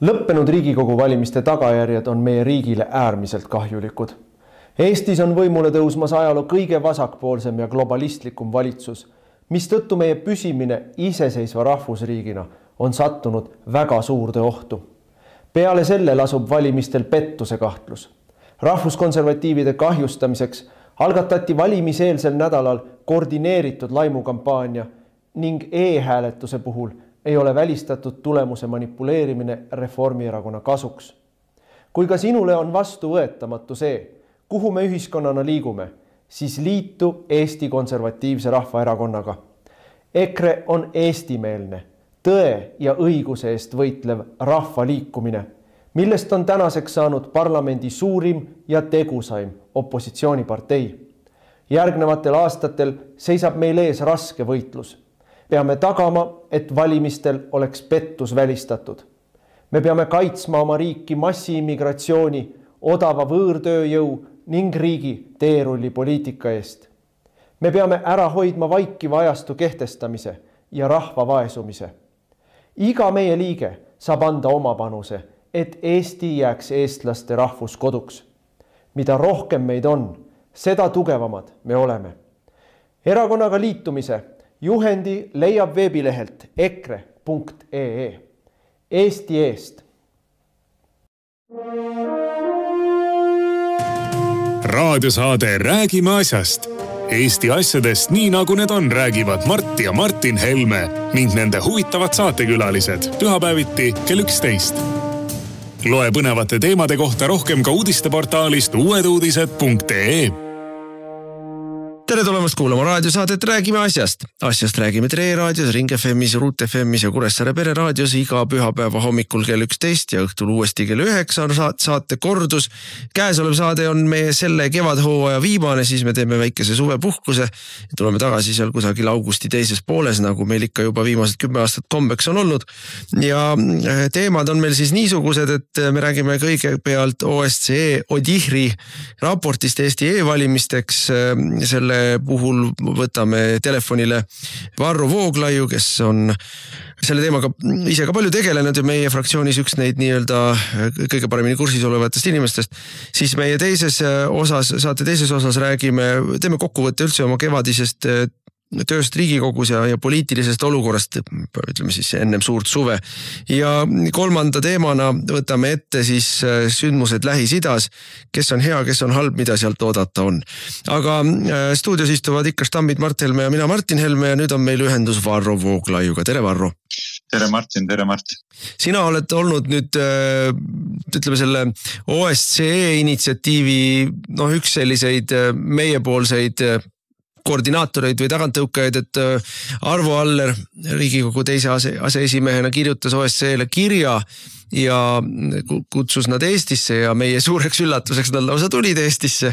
Lõppenud Riigikogu valimiste tagajärjed on meie riigile äärmiselt kahjulikud. Eestis on võimule tõusmas ajaloo kõige vasakpoolsem ja globalistlikum valitsus, mistõttu meie püsimine iseseisva rahvusriigina on sattunud väga suurde ohtu. Peale selle lasub valimistel pettuse kahtlus. Rahvuskonservatiivide kahjustamiseks algatati valimiseelsel nädalal koordineeritud laimukampaania ning e-hääletuse puhul ei ole välistatud tulemuse manipuleerimine Reformierakonna kasuks. Kui ka sinule on vastuvõetamatu see, kuhu me ühiskonnana liigume, siis liitu Eesti Konservatiivse Rahvaerakonnaga. EKRE on eestimeelne, tõe ja õiguse eest võitlev rahvaliikumine, millest on tänaseks saanud parlamendi suurim ja tegusaim opositsioonipartei. Järgnevatel aastatel seisab meil ees raske võitlus. Peame tagama, et valimistel oleks pettus välistatud. Me peame kaitsma oma riiki massiimmigratsiooni, odava võõrtööjõu ning riigi teerullipoliitika eest. Me peame ära hoidma vaikiva ajastu kehtestamise ja rahva vaesumise. Iga meie liige saab anda oma panuse, et Eesti jääks eestlaste rahvuskoduks. Mida rohkem meid on, seda tugevamad me oleme. Erakonnaga liitumise juhendi leiab veebilehelt ekre.ee. Eesti eest. Raadiosaade Räägime asjast. Eesti asjadest nii nagu need on, räägivad Mart ja Martin Helme ning nende huvitavad saatekülalised pühapäeviti kell 11. Loe põnevate teemade kohta rohkem ka uudisteportaalist uueduudised.ee. Tere tulemast kuulama raadiosaadet Räägime asjast. Asjast räägime Tre raadios, Ring FM'is, Ruut FM'is ja Kuressaare Pere raadios iga pühapäeva hommikul kell 11 ja õhtul uuesti kell 9 on saate kordus. Käesolev saade on meie selle kevadhooaja viimane, siis me teeme väikese suvepuhkuse ja tuleme tagasi seal kusagil augusti teises pooles, nagu meil ikka juba viimased 10 aastat kombeks on olnud. Ja teemad on meil siis niisugused, et me räägime kõigepealt OSCE ODIHR-i raportist Eesti e-valimisteks. Selle puhul võtame telefonile Varro Vooglaiu, kes on selle teemaga ise ka palju tegelenud ja meie fraktsioonis üks neid nii-öelda kõige paremini kursis olevatest inimestest. Siis meie saate teises osas teeme kokkuvõtte üldse oma kevadisest tööst Riigikogus ja poliitilisest olukorrast, ütleme siis ennem suurt suve. Ja kolmanda teemana võtame ette siis sündmused Lähis-Idas, kes on hea, kes on halb, mida sealt oodata on. Aga stuudios istuvad ikka stammid Mart Helme ja mina Martin Helme ja nüüd on meil ühendus Varro Vooglaiuga. Tere Varro! Tere Martin, tere Mart! Sina oled olnud nüüd, ütleme selle OSCE initsiatiivi üks selliseid meiepoolseid koordinaatoreid või tagantõukajaid, et Arvo Aller Riigikogu teise aseesimehena kirjutas OSCE-le kirja ja kutsus nad Eestisse ja meie suureks üllatuseks nad lausa tulid Eestisse.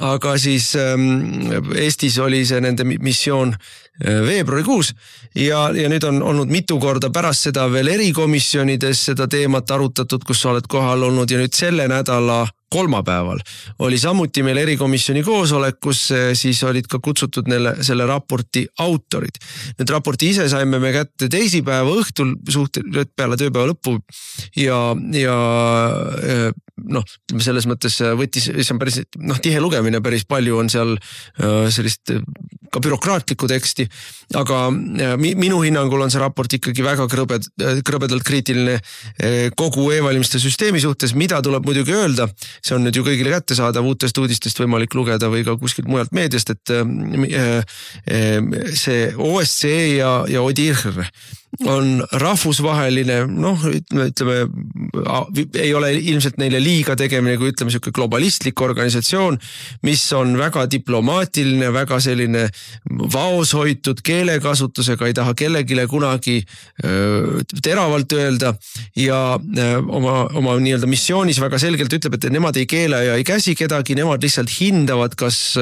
Aga siis Eestis oli see nende missioon veebruarikuus ja nüüd on olnud mitu korda pärast seda veel erikomisjonides seda teemat arutatud, kus sa oled kohal olnud ja nüüd selle nädala kolmapäeval oli samuti meil erikomisjoni koosolek, kus siis olid ka kutsutud selle raporti autorid. Nüüd raporti ise saime me kätte teisipäeva õhtul suhteliselt peale tööpäeva lõppu ja selles mõttes võttis, see on päris tihe lugemine, päris palju on seal sellist ka bürokraatlikku teksti, aga minu hinnangul on see raport ikkagi väga krõbedalt kriitiline kogu e-valimiste süsteemi suhtes, mida tuleb muidugi öelda. See on nüüd ju kõigile kättesaadav, uutest uudistest võimalik lugeda või ka kuskilt mujalt meediast, et see OSCE ja ODIHR on rahvusvaheline, ütleme, ei ole ilmselt neile liiga tegemine, kui ütleme selline globalistlik organisatsioon, mis on väga diplomaatiline, väga selline vaoshoitud keelekasutusega, ei taha kellegile kunagi teravalt öelda ja oma nii-öelda missioonis väga selgelt ütleb, et nemad ei keela ja ei käsi kedagi, nemad lihtsalt hindavad, kas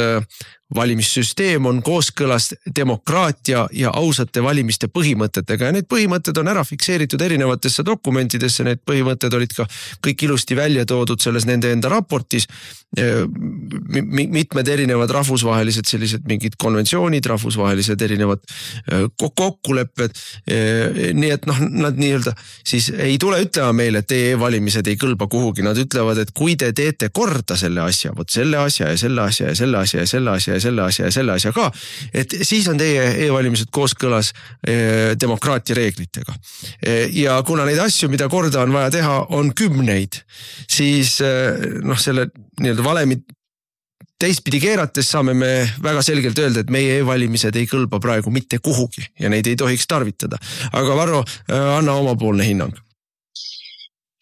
valimissüsteem on kooskõlas demokraatia ja ausate valimiste põhimõtetega ja need põhimõtted on ära fikseeritud erinevatesse dokumentidesse, need põhimõtted olid ka kõik ilusti välja toodud selles nende enda raportis, mitmed erinevad rahvusvahelised sellised mingid konventsioonid, rahvusvahelised erinevad kokkulepped, nii et nad nii-öelda siis ei tule ütlema meile, et teie e-valimised ei kõlba kuhugi, nad ütlevad, et kui te teete korda selle asja, vot selle asja ja selle asja ja selle asja ja selle asja ja selle asja ja selle asja ka, et siis on teie e-valimised kooskõlas demokraatia reeglitega. Ja kuna neid asju, mida korda on vaja teha, on kümneid, siis selle nii-öelda valemid teistpidi keerates saame me väga selgelt öelda, et meie e-valimised ei kõlba praegu mitte kuhugi ja neid ei tohiks tarvitada. Aga Varro, anna omapoolne hinnang.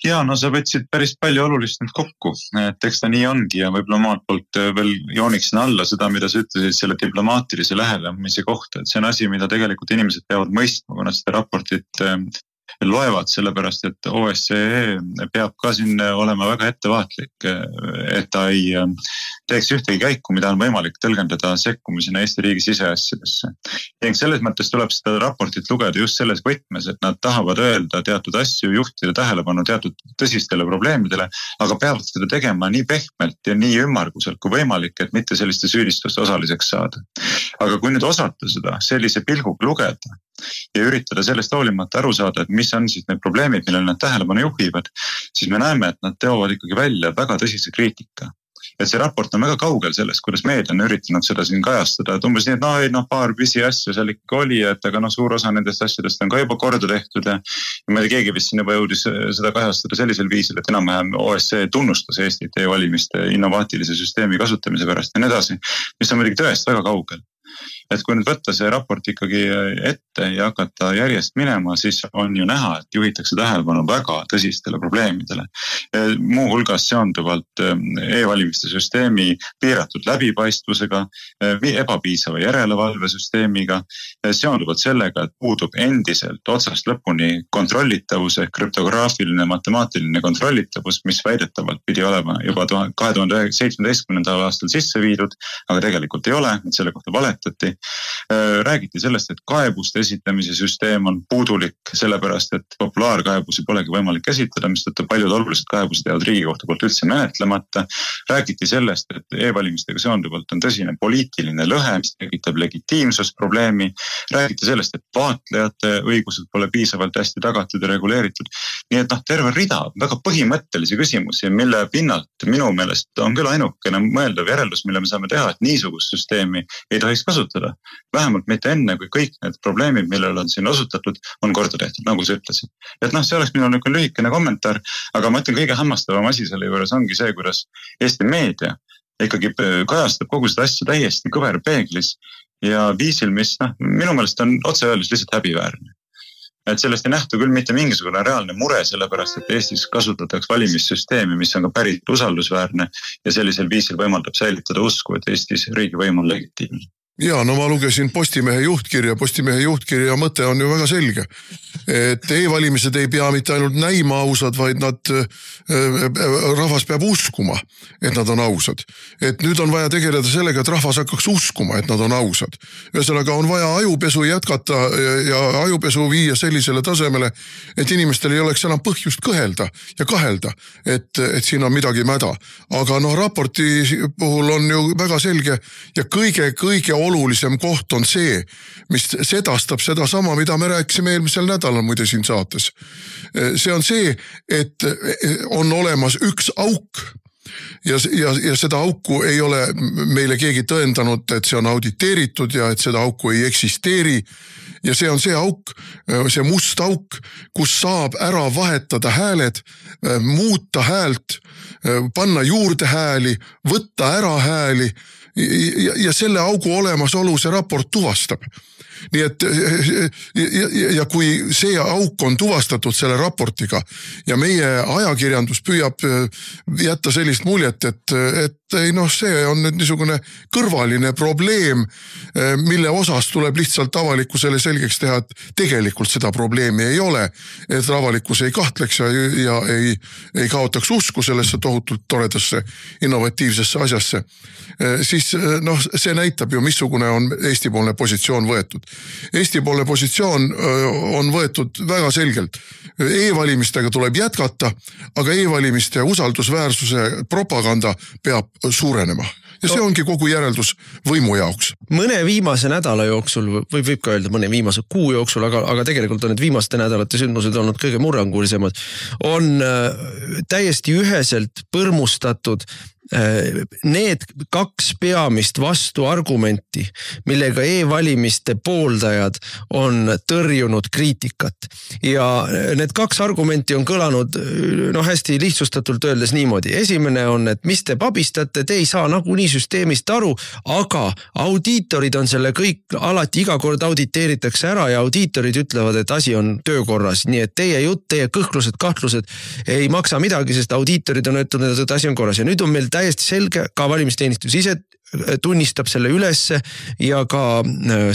Ja, no sa võtsid päris palju olulist nüüd kokku, et eks ta nii ongi ja võib-olla omalt poolt veel jooniksin alla seda, mida sa ütlesid selle diplomaatilise lähenemise kohta, et see on asi, mida tegelikult inimesed peavad mõistma, kui nad seda raportit loevad, sellepärast, et OSCE peab ka siin olema väga ettevaatlik, et ta ei teeks ühtegi käiku, mida on võimalik tõlgendada sekkumisena Eesti riigi siseasjadesse. Ja selles mõttes tuleb seda raportit lugeda just selles võtmes, et nad tahavad öelda teatud asju, juhtida tähelepanu teatud tõsistele probleemidele, aga peavad seda tegema nii pehmelt ja nii ümmarguselt kui võimalik, et mitte selliste süüdistuste osaliseks saada. Aga kui nüüd osata seda sellise pilguga lugeda ja üritada sellest hoolimata aru saada, et mis on siis need probleemid, millele nad tähelepanu juhivad, siis me näeme, et nad teevad ikkagi välja väga tõsise kriitika. Et see raport on väga kaugel sellest, kuidas meedia on üritanud seda siin kajastada, et umbes nii, et paar pisi asju seal ikka oli, et aga suur osa nendest asjadest on ka juba korda tehtud ja ma ei tea, keegi vist siin juba jõudis seda kajastada sellisel viisil, et enam-vähem OSCE tunnustas Eestit e-valimiste innovaatilise süsteemi kasutamise pärast ja nii edasi, mis on muidugi tõest väga kaugel. Et kui nüüd võtta see raport ikkagi ette ja hakata järjest minema, siis on ju näha, et juhitakse tähelepanu väga tõsistele probleemidele. Muu hulgas seonduvalt e-valimiste süsteemi piiratud läbipaistvusega, ebapiisava järelevalvesüsteemiga, seonduvalt sellega, et puudub endiselt otsast lõpuni kontrollitavuse, krüptograafiline, matemaatiline kontrollitavus, mis väidetavalt pidi olema juba 2017. aastal sisse viidud, aga tegelikult ei ole, et selle kohta valetati. Räägiti sellest, et kaebuste esitamise süsteem on puudulik, sellepärast, et populaarkaebusi polegi võimalik käsitleda, mis tõttu paljud olulised kaebused jäävad Riigikohtu poolt üldse menetlemata. Räägiti sellest, et e-valimistega seonduvalt on tõsine poliitiline lõhe, mis tekitab legitiimsusprobleemi. Räägiti sellest, et vaatlejate õigused pole piisavalt hästi tagatud ja reguleeritud. Nii et terve rida väga põhimõttelisi küsimusi, mille pinnalt minu meelest on küll ainukene mõeldav järeldus, mille me saame teha, et niisugust süsteemi ei tohiks kasutada. Vähemalt mitte enne, kui kõik need probleemid, millele on siin osutatud, on korda tehtud, nagu sa ütlesid. Et see oleks minu lühikene kommentaar, aga ma ütlen, kõige hämmastavam asi selle juures ongi see, kuidas Eesti meedia ikkagi kajastab kogu seda asja täiesti kõverpeeglis ja viisil, mis minu meelest on otse öeldes lihtsalt häbiväärne. Et sellest ei nähtu küll mitte mingisugune reaalne mure, sellepärast, et Eestis kasutatakse valimissüsteemi, mis on ka pärit usaldusväärne ja sellisel viisil võimaldab säilitada usku, et Eestis riigivõim on legitiimne. Ja, ma lugesin Postimehe juhtkirja mõte on ju väga selge, et e-valimised ei pea mitte ainult näima ausad, vaid rahvas peab uskuma, et nad on ausad. Et nüüd on vaja tegeleda sellega, et rahvas hakkaks uskuma, et nad on ausad. Ühesõnaga on vaja ajupesu jätkata ja ajupesu viia sellisele tasemele, et inimestel ei oleks enam põhjust kõhelda ja kahelda, et siin on midagi mäda. Aga raporti puhul on ju väga selge ja kõige olulisem koht on see, mis sedastab seda sama, mida me rääkisime eelmisel nädalal muide siin saates. See on see, et on olemas üks auk ja seda auku ei ole meile keegi tõendanud, et see on auditeeritud ja et seda auku ei eksisteeri. Ja see on see auk, see must auk, kus saab ära vahetada hääled, muuta häält, panna juurde hääli, võtta ära hääli ja selle augu olemasolu see raport tuvastab. Nii et ja kui see auk on tuvastatud selle raportiga ja meie ajakirjandus püüab jätta sellist muljet, et ei noh, see on nüüd niisugune kõrvaline probleem, mille osas tuleb lihtsalt avalikkusele selgeks teha, et tegelikult seda probleemi ei ole, et avalikkus ei kahtleks ja ei kaotaks usku sellesse tohutult toredasse innovatiivsesse asjasse, siis noh, see näitab ju, missugune on Eesti-poolne positsioon võetud. Eesti-poolne positsioon on võetud väga selgelt. E-valimistega tuleb jätkata, aga e-valimiste usaldusväärsuse propaganda peab suurenema. Ja see ongi kogu järeldus võimu jaoks. Mõne viimase nädala jooksul, või võib ka öelda mõne viimase kuu jooksul, aga tegelikult on need viimaste nädalate sündmused olnud kõige murrangulisemad, on täiesti üheselt põrmustatud need kaks peamist vastuargumenti, millega e-valimiste pooldajad on tõrjunud kriitikat. Ja need kaks argumenti on kõlanud hästi lihtsustatult öeldes niimoodi. Esimene on, et mis te pabistate, te ei saa nagunii süsteemist aru, aga audiitorid on selle kõik, alati iga kord auditeeritakse ära ja audiitorid ütlevad, et asi on töökorras. Nii et teie jutt, teie kõhklused, kahtlused ei maksa midagi, sest audiitorid on öelnud, et asi on korras. Ja nüüd on meil täiesti selge, ka valimisteenistus ise tunnistab selle ülesse ja ka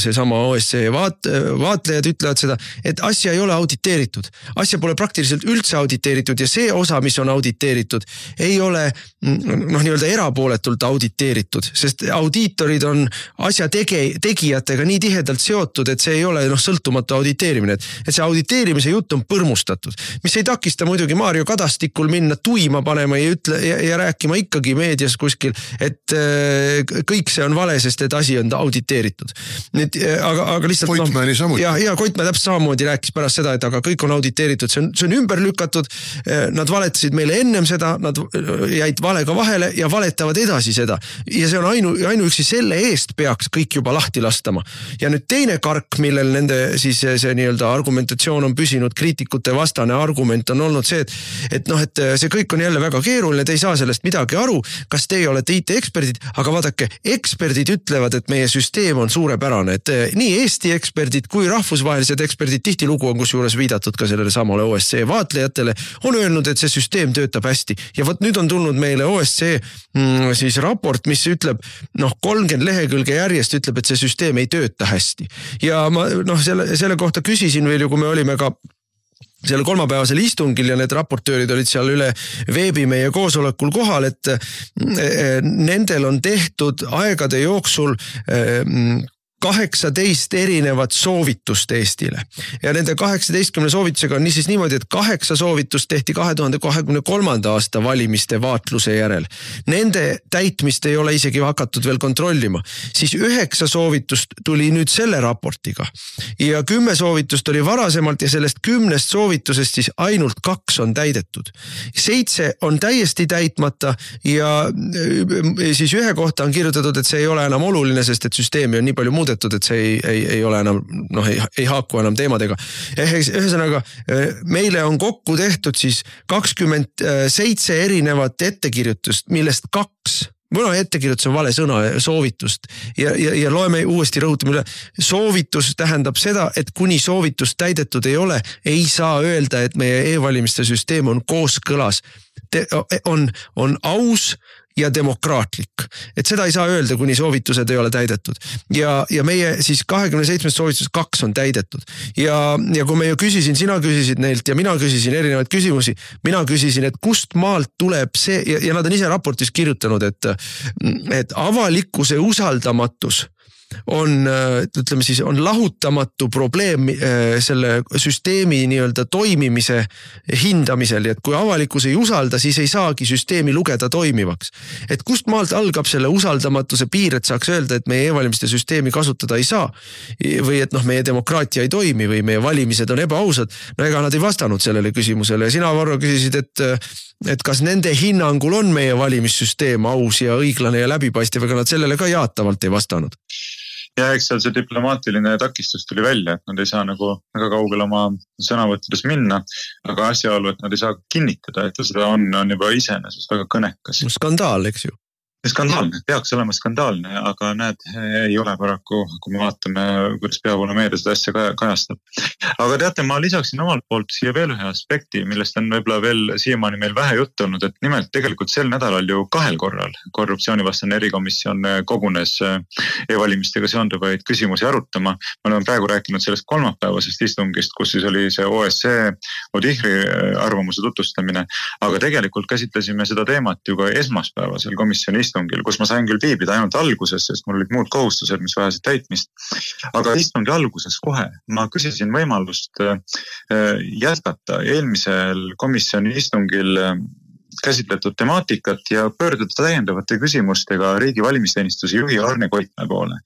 seesama OSCE vaatlejad ütlevad seda, et asja ei ole auditeeritud. Asja pole praktiliselt üldse auditeeritud ja see osa, mis on auditeeritud, ei ole nii-öelda erapooletult auditeeritud, sest audiitorid on asja tegijatega nii tihedalt seotud, et see ei ole sõltumatu auditeerimine. Et see auditeerimise jutt on põrmustatud, mis ei takista muidugi Mario Kadastikul minna tuima panema ja rääkima ikkagi meedias kuskil, et kõik see on vale, sest et asi on auditeeritud. Aga lihtsalt Koitmäeni samuti. Ja Koitmäe täpselt samamoodi rääkis pärast seda, et aga kõik on auditeeritud, see on ümber lükatud, nad valetasid meile ennem seda, nad jäid valega vahele ja valetavad edasi seda. Ja see on ainuüksi selle eest peaks kõik juba lahti lastama. Ja nüüd teine kark, millel nende siis see nii-öelda argumentatsioon on püsinud, kriitikute vastane argument on olnud see, et see kõik on jälle väga keeruline, te ei saa sellest midagi aru, kas teie olete IT-eksperdid, aga vaadake, eksperdid ütlevad, et meie süsteem on suurepärane, et nii Eesti eksperdid kui rahvusvahelised eksperdid, tihtilugu on kusjuures viidatud ka sellele samale OSCE vaatlejatele, on öelnud, et see süsteem töötab hästi. Ja võt nüüd on tulnud meile OSCE siis raport, mis ütleb, 30 lehekülge järjest ütleb, et see süsteem ei tööta hästi. Ja ma selle kohta küsisin veel ju, kui me olime ka selle kolmapäevasel istungil ja need raportöörid olid seal üle veebi meie koosolekul kohal, et nendel on tehtud aegade jooksul 18 erinevat soovitust Eestile. Ja nende 18 soovitusega on niisiis niimoodi, et 8 soovitust tehti 2023. aasta valimiste vaatluse järel. Nende täitmist ei ole isegi hakatud veel kontrollima. Siis 9 soovitust tuli nüüd selle raportiga. Ja 10 soovitust oli varasemalt ja sellest 10 soovitusest siis ainult 2 on täidetud. 7 on täiesti täitmata ja siis ühe kohta on kirjutatud, et see ei ole enam oluline, sest et süsteemi on nii palju muudetud, et see ei ole enam, ei haaku enam teemadega. Ühesõnaga, meile on kokku tehtud siis 27 erinevat ettekirjutust, millest 2 ettekirjutus on vale sõna, soovitust ja loeme uuesti rõhutame üle. Soovitus tähendab seda, et kuni soovitus täidetud ei ole, ei saa öelda, et meie e-valimiste süsteem on kooskõlas. On aus ja demokraatlik. Et seda ei saa öelda, kuni soovitused ei ole täidetud. Ja meie siis 27 soovitusest 2 on täidetud. Ja kui me ju küsisin, sina küsisid neilt ja mina küsisin erinevaid küsimusi, mina küsisin, et kust maalt tuleb see, ja nad on ise raportis kirjutanud, et avalikkuse usaldamatus on, ütleme siis, on lahutamatu probleem selle süsteemi nii-öelda toimimise hindamisel, et kui avalikkus ei usalda, siis ei saagi süsteemi lugeda toimivaks. Et kust maalt algab selle usaldamatuse piir, et saaks öelda, et meie e-valimiste süsteemi kasutada ei saa või et meie demokraatia ei toimi või meie valimised on ebaausad. Ega nad ei vastanud sellele küsimusele ja sina, Varro, küsisid, et kas nende hinnangul on meie valimissüsteem aus ja õiglane ja läbipaistev, aga nad sellele ka jaatavalt ei vastanud. Ja eks seal see diplomaatiline takistus tuli välja, et nad ei saa nagu väga kaugel oma sõnavõttudes minna, aga asjaolu, et nad ei saa kinnitada, et seda on juba iseenesest väga kõnekas. Skandaal, eks ju. skandaalne, peaks olema skandaalne, aga näed, ei ole paraku, kui me vaatame, kuidas peavoolumeedia seda asja kajastab. Aga teate, ma lisaksin omalt poolt siia veel ühe aspekti, millest on võib-olla veel siiamaani meil vähe juttu olnud, et nimelt tegelikult sel nädalal ju 2 korral korruptsioonivastane erikomisjon kogunes e-valimistega seonduvaid küsimusi arutama. Me oleme praegu rääkinud sellest kolmapäevasest istungist, kus siis oli see OSCE Odihri arvamuse tutvustamine, aga tegelikult käsitlesime seda teemat ju ka esmaspäevasel komisjoni istungil, kus ma sain küll viibida ainult alguses, sest mul olid muud kohustused, mis vajasid täitmist. Aga istungi alguses kohe ma küsisin võimalust jätkata eelmisel komisjoni istungil käsitletud temaatikat ja pöörduda täiendavate küsimustega riigi valimisteenistuse juhi Arne Koitmäe poole.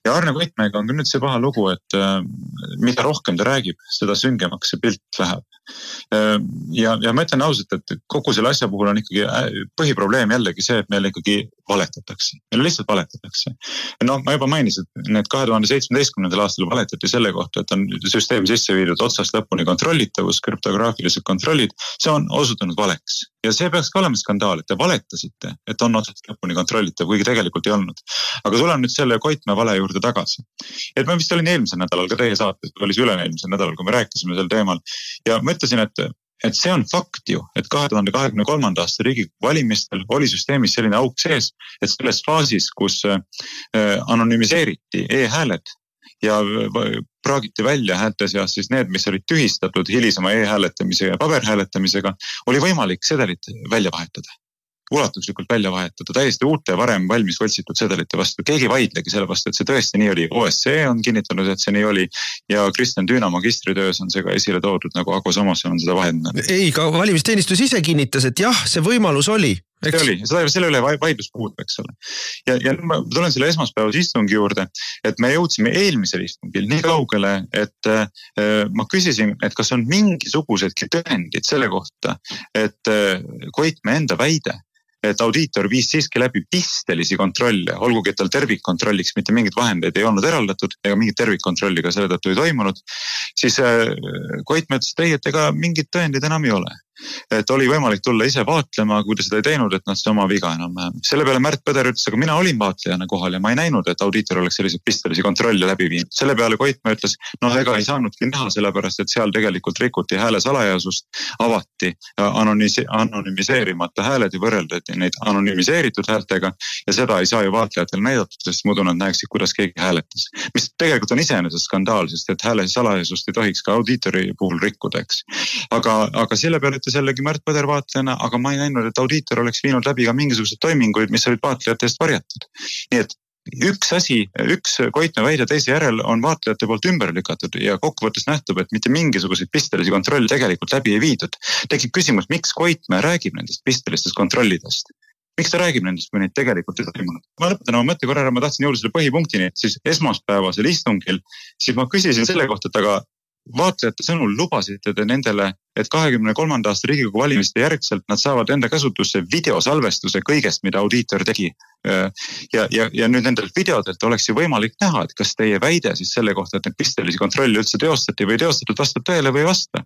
Ja Arne Koitmäega on küll nüüd see paha lugu, et mida rohkem ta räägib, seda süngemaks see pilt läheb. Ja ma ütlen ausalt, et kogu selle asja puhul on ikkagi põhiprobleem jällegi see, et meil ikkagi valetatakse. Meil lihtsalt valetatakse. No ma juba mainisin, et need 2017. aastal valetati selle kohta, et on süsteemi sisse viidud otsast lõpuni kontrollitavus, krüptograafilised kontrollid. See on osutunud valeks. Ja see peaks ka olema skandaal, et te valetasite, et on otsast lõpuni kontrollitav, kuigi tegelikult ei olnud. Aga tulem nüüd selle Koitmäe vale juurde tagasi. Et ma vist olin eelmisel nädalal ka teie saates, oli see üle-eelmisel nädalal, kui me rääkisime sel teemal. Ja ma ütlesin, et see on fakt ju, et 2023. aasta Riigikogu valimistel oli süsteemis selline auk sees, et selles faasis, kus anonüümiseeriti e-hääled ja praagiti välja häälte seas siis need, mis olid tühistatud hilisema e-hääletamise ja paberhääletamisega, oli võimalik sedelit välja vahetada. Ulatuslikult välja vahetada, täiesti uute varem valmis võltsitud sedelite vastu. Keegi vaidlegi selle vastu, et see tõesti nii oli. OSCE on kinnitanud, et see nii oli ja Kristjan Tüüna magistritöös on see ka esile toodud, nagu Ago Samoson on seda vahendanud. Ei, ka valimisteenistus ise kinnitas, et jah, see võimalus oli. See oli, selle üle vaidlus puudub, eks ole. Ja ma tulen selle esmaspäevase istungi juurde, et me jõudsime eelmisel istungil nii kaugele, et ma küsisin, et kas on mingisugusedki tõendid selle kohta, et Koitmäe enda väide, et audiitor viis siiski läbi pistelisi kontrolle, olgugi et tal tervikkontrolliks mitte mingid vahendeid ei olnud eraldatud ega mingit tervikkontrolli ka selle tõttu ei toimunud, siis Koitmäe ütles, et ega mingid tõendid enam ei ole. Et oli võimalik tulla ise vaatlema, kui ta seda ei teinud, et see oma viga enam vähem. Selle peale Märt Põder ütles, aga mina olin vaatlejana kohal ja ma ei näinud, et audiitor oleks selliseid pistelisi kontrolle läbi viinud. Selle peale Koitmäe ütles, ega ei saanudki näha, sellepärast, et seal tegelikult rikuti hääle salajasust, avati anonüümiseerimata hääled ja võrreldati neid anonüümiseeritud häältega ja seda ei saa ju vaatlejatel näidatud, sest muidu nad näeksid, kuidas keegi hääletas. Mis tegelikult on iseenesest skandaal, sest et hääle salajasust ei tohiks ka audiitori puhul rikkuda, eks. Aga selle peale sellegi Märt Põder vaatlejana, aga ma ei näinud, et audiitor oleks viinud läbi ka mingisuguseid toiminguid, mis olid vaatlejate eest varjatud. Nii et üks Koitmäe väide teise järel on vaatlejate poolt ümber lükatud ja kokkuvõttes nähtub, et mitte mingisuguseid pistelisi kontrolli tegelikult läbi ei viidud. Tekib küsimus, miks Koitmäe räägib nendest pistelistest kontrollidest? Miks ta räägib nendest, kui neid tegelikult ei toimunud? Ma lõpetan oma mõtte korra, ma tahtsin juurde selle põhipunktini, et siis esmaspäevasel istungil, siis ma küsisin selle kohta, et aga vaatlejate sõnul lubasite te nendele, et 23. aasta Riigikogu valimiste järgselt nad saavad enda kasutusse videosalvestuse kõigest, mida audiitor tegi. Ja nüüd nendelt videodelt oleks ju võimalik näha, et kas teie väide siis selle kohta, et need pistelisi kontrolli üldse teostati või teostatud vastab tõele või vasta.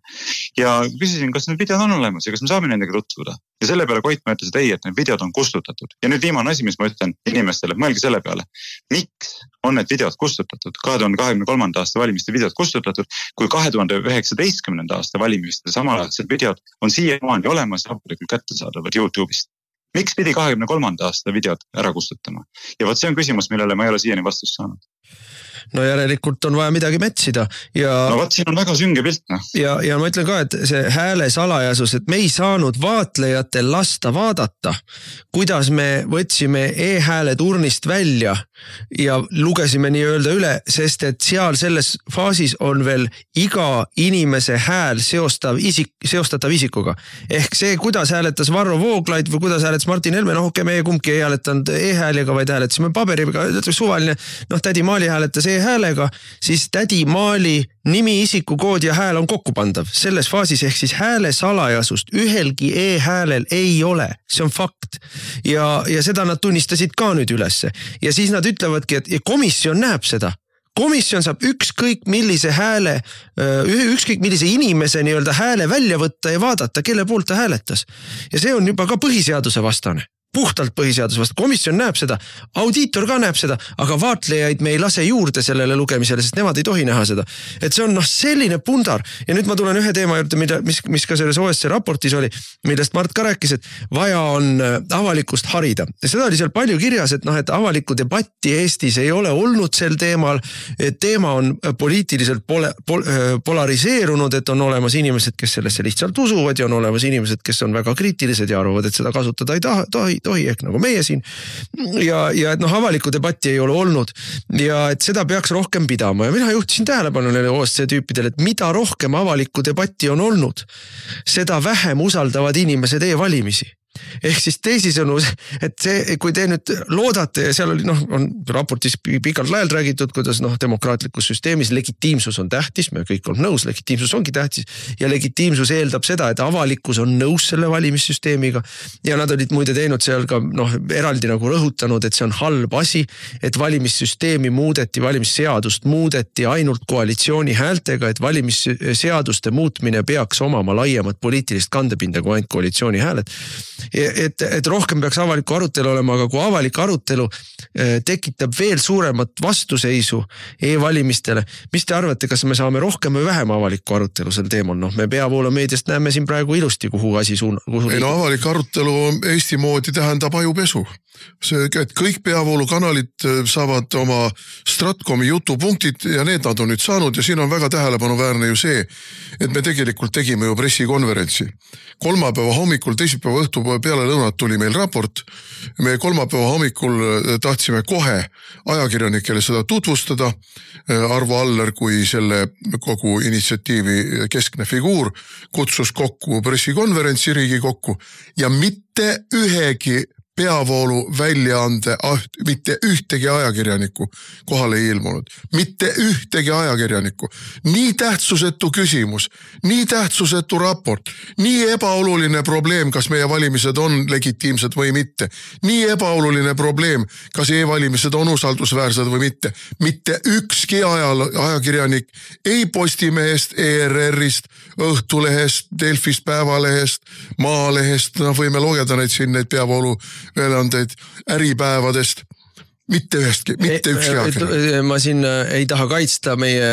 Ja küsisin, kas need videod on olemas ja kas me saame nendega tutvuda. Ja selle peale Koitmäe ütles, et ei, et need videod on kustutatud. Ja nüüd viimane asi, mis ma ütlen inimestele, mõelge selle peale. Miks on need videod kustutatud? 2023. aasta valimiste videod kustutatud, kui 2019. aasta valimiste samalaadsed videod on siiamaani olemas ja avalikult kättesaadavad YouTube'ist. Miks pidi 23. aasta videod ära kustutama? Ja võt see on küsimus, millele ma ei ole siiani vastust saanud. No järelikult on vaja midagi metsida ja... No võt, siin on väga sünge pilt. No. Ja ma ütlen ka, et see hääle salajasus, et me ei saanud vaatlejatel lasta vaadata, kuidas me võtsime e-hääled urnist välja ja lugesime nii öelda üle, sest et seal selles faasis on veel iga inimese hääl seostatav isikuga. Ehk see, kuidas hääletas Varro Vooglaid või kuidas hääletas Martin Helme, meie kumbki ei hääletanud e-hääliga, vaid hääletasime paberiga, suvaline, tädi Maali hääletas e-häälega, siis tädi Maali nimi, isikukood ja hääl on kokkupandav. Selles faasis ehk siis hääle salajasust ühelgi e-häälel ei ole. See on fakt. Ja seda nad tunnistasid ka nüüd ülesse. Ja siis nad ütlevadki, et komisjon näeb seda. Komisjon saab ükskõik millise inimese nii-öelda hääle välja võtta ja vaadata, kelle poolt ta hääletas. Ja see on juba ka põhiseaduse vastane. puhtalt põhiseadusvastane. Komisjon näeb seda, audiitor ka näeb seda, aga vaatlejaid me ei lase juurde sellele lugemisele, sest nemad ei tohi näha seda. Et see on selline pundar. Ja nüüd ma tulen ühe teema juurde, mis ka selles OSCE raportis oli, millest Mart ka rääkis, et vaja on avalikust harida. Ja seda oli seal palju kirjas, et et avalikku debatti Eestis ei ole olnud sel teemal, et teema on poliitiliselt polariseerunud, et on olemas inimesed, kes sellesse lihtsalt usuvad ja on olemas inimesed, kes on väga kriitilised ja arvavad, et seda kasutada ei tohi ehk nagu meie siin. Ja et avalikku debatti ei ole olnud ja et seda peaks rohkem pidama. Ja mina juhtisin tähelepanu neile OSCE tüüpidele, et mida rohkem avalikku debatti on olnud, seda vähem usaldavad inimesed e-valimisi. Ehk siis teisisõnu, et see, kui te nüüd loodate ja seal oli, on raportis pikalt laialt räägitud, kuidas demokraatlikus süsteemis legitiimsus on tähtis, me kõik on nõus, legitiimsus ongi tähtis ja legitiimsus eeldab seda, et avalikkus on nõus selle valimissüsteemiga ja nad olid muide teinud seal ka eraldi nagu rõhutanud, et see on halb asi, et valimissüsteemi muudeti, valimisseadust muudeti ainult koalitsiooni häältega, et valimisseaduste muutmine peaks omama laiemat poliitilist kandepinda kui ainult koalitsiooni hääled. Et rohkem peaks avalikku arutelu olema, aga kui avalik arutelu tekitab veel suuremat vastuseisu e-valimistele, mis te arvate, kas me saame rohkem või vähem avalikku arutelu sel teemal? Me peavoolu meediast näeme siin praegu ilusti, kuhu asi avalik arutelu Eesti moodi tähendab ajupesu. See, et kõik peavoolukanalid saavad oma Stratkomi jutupunktid ja need nad on nüüd saanud ja siin on väga tähelepanuväärne ju see, et me tegelikult tegime ju pressikonverentsi. Kolmapäeva hommikul, teisipäeva õhtupäeva peale lõunat tuli meil raport. Me kolmapäeva hommikul tahtsime kohe ajakirjanikele seda tutvustada. Arvo Aller kui selle kogu initsiatiivi keskne figuur kutsus kokku pressikonverentsi Riigikokku ja mitte ühegi peavoolu väljaande, mitte ühtegi ajakirjanikku kohale ei ilmunud. Mitte ühtegi ajakirjanikku. Nii tähtsusetu küsimus, nii tähtsusetu raport, nii ebaoluline probleem, kas meie valimised on legitiimsed või mitte. Nii ebaoluline probleem, kas e-valimised on usaldusväärsed või mitte. Mitte ükski ajakirjanik ei Postimehest, ERR-ist, Õhtulehest, Delfist, Päevalehest, Maalehest, võime lugeda neid peavoolu veelandeid äripäevadest, mitte ükski ajakirjanik. Ma siin ei taha kaitsta meie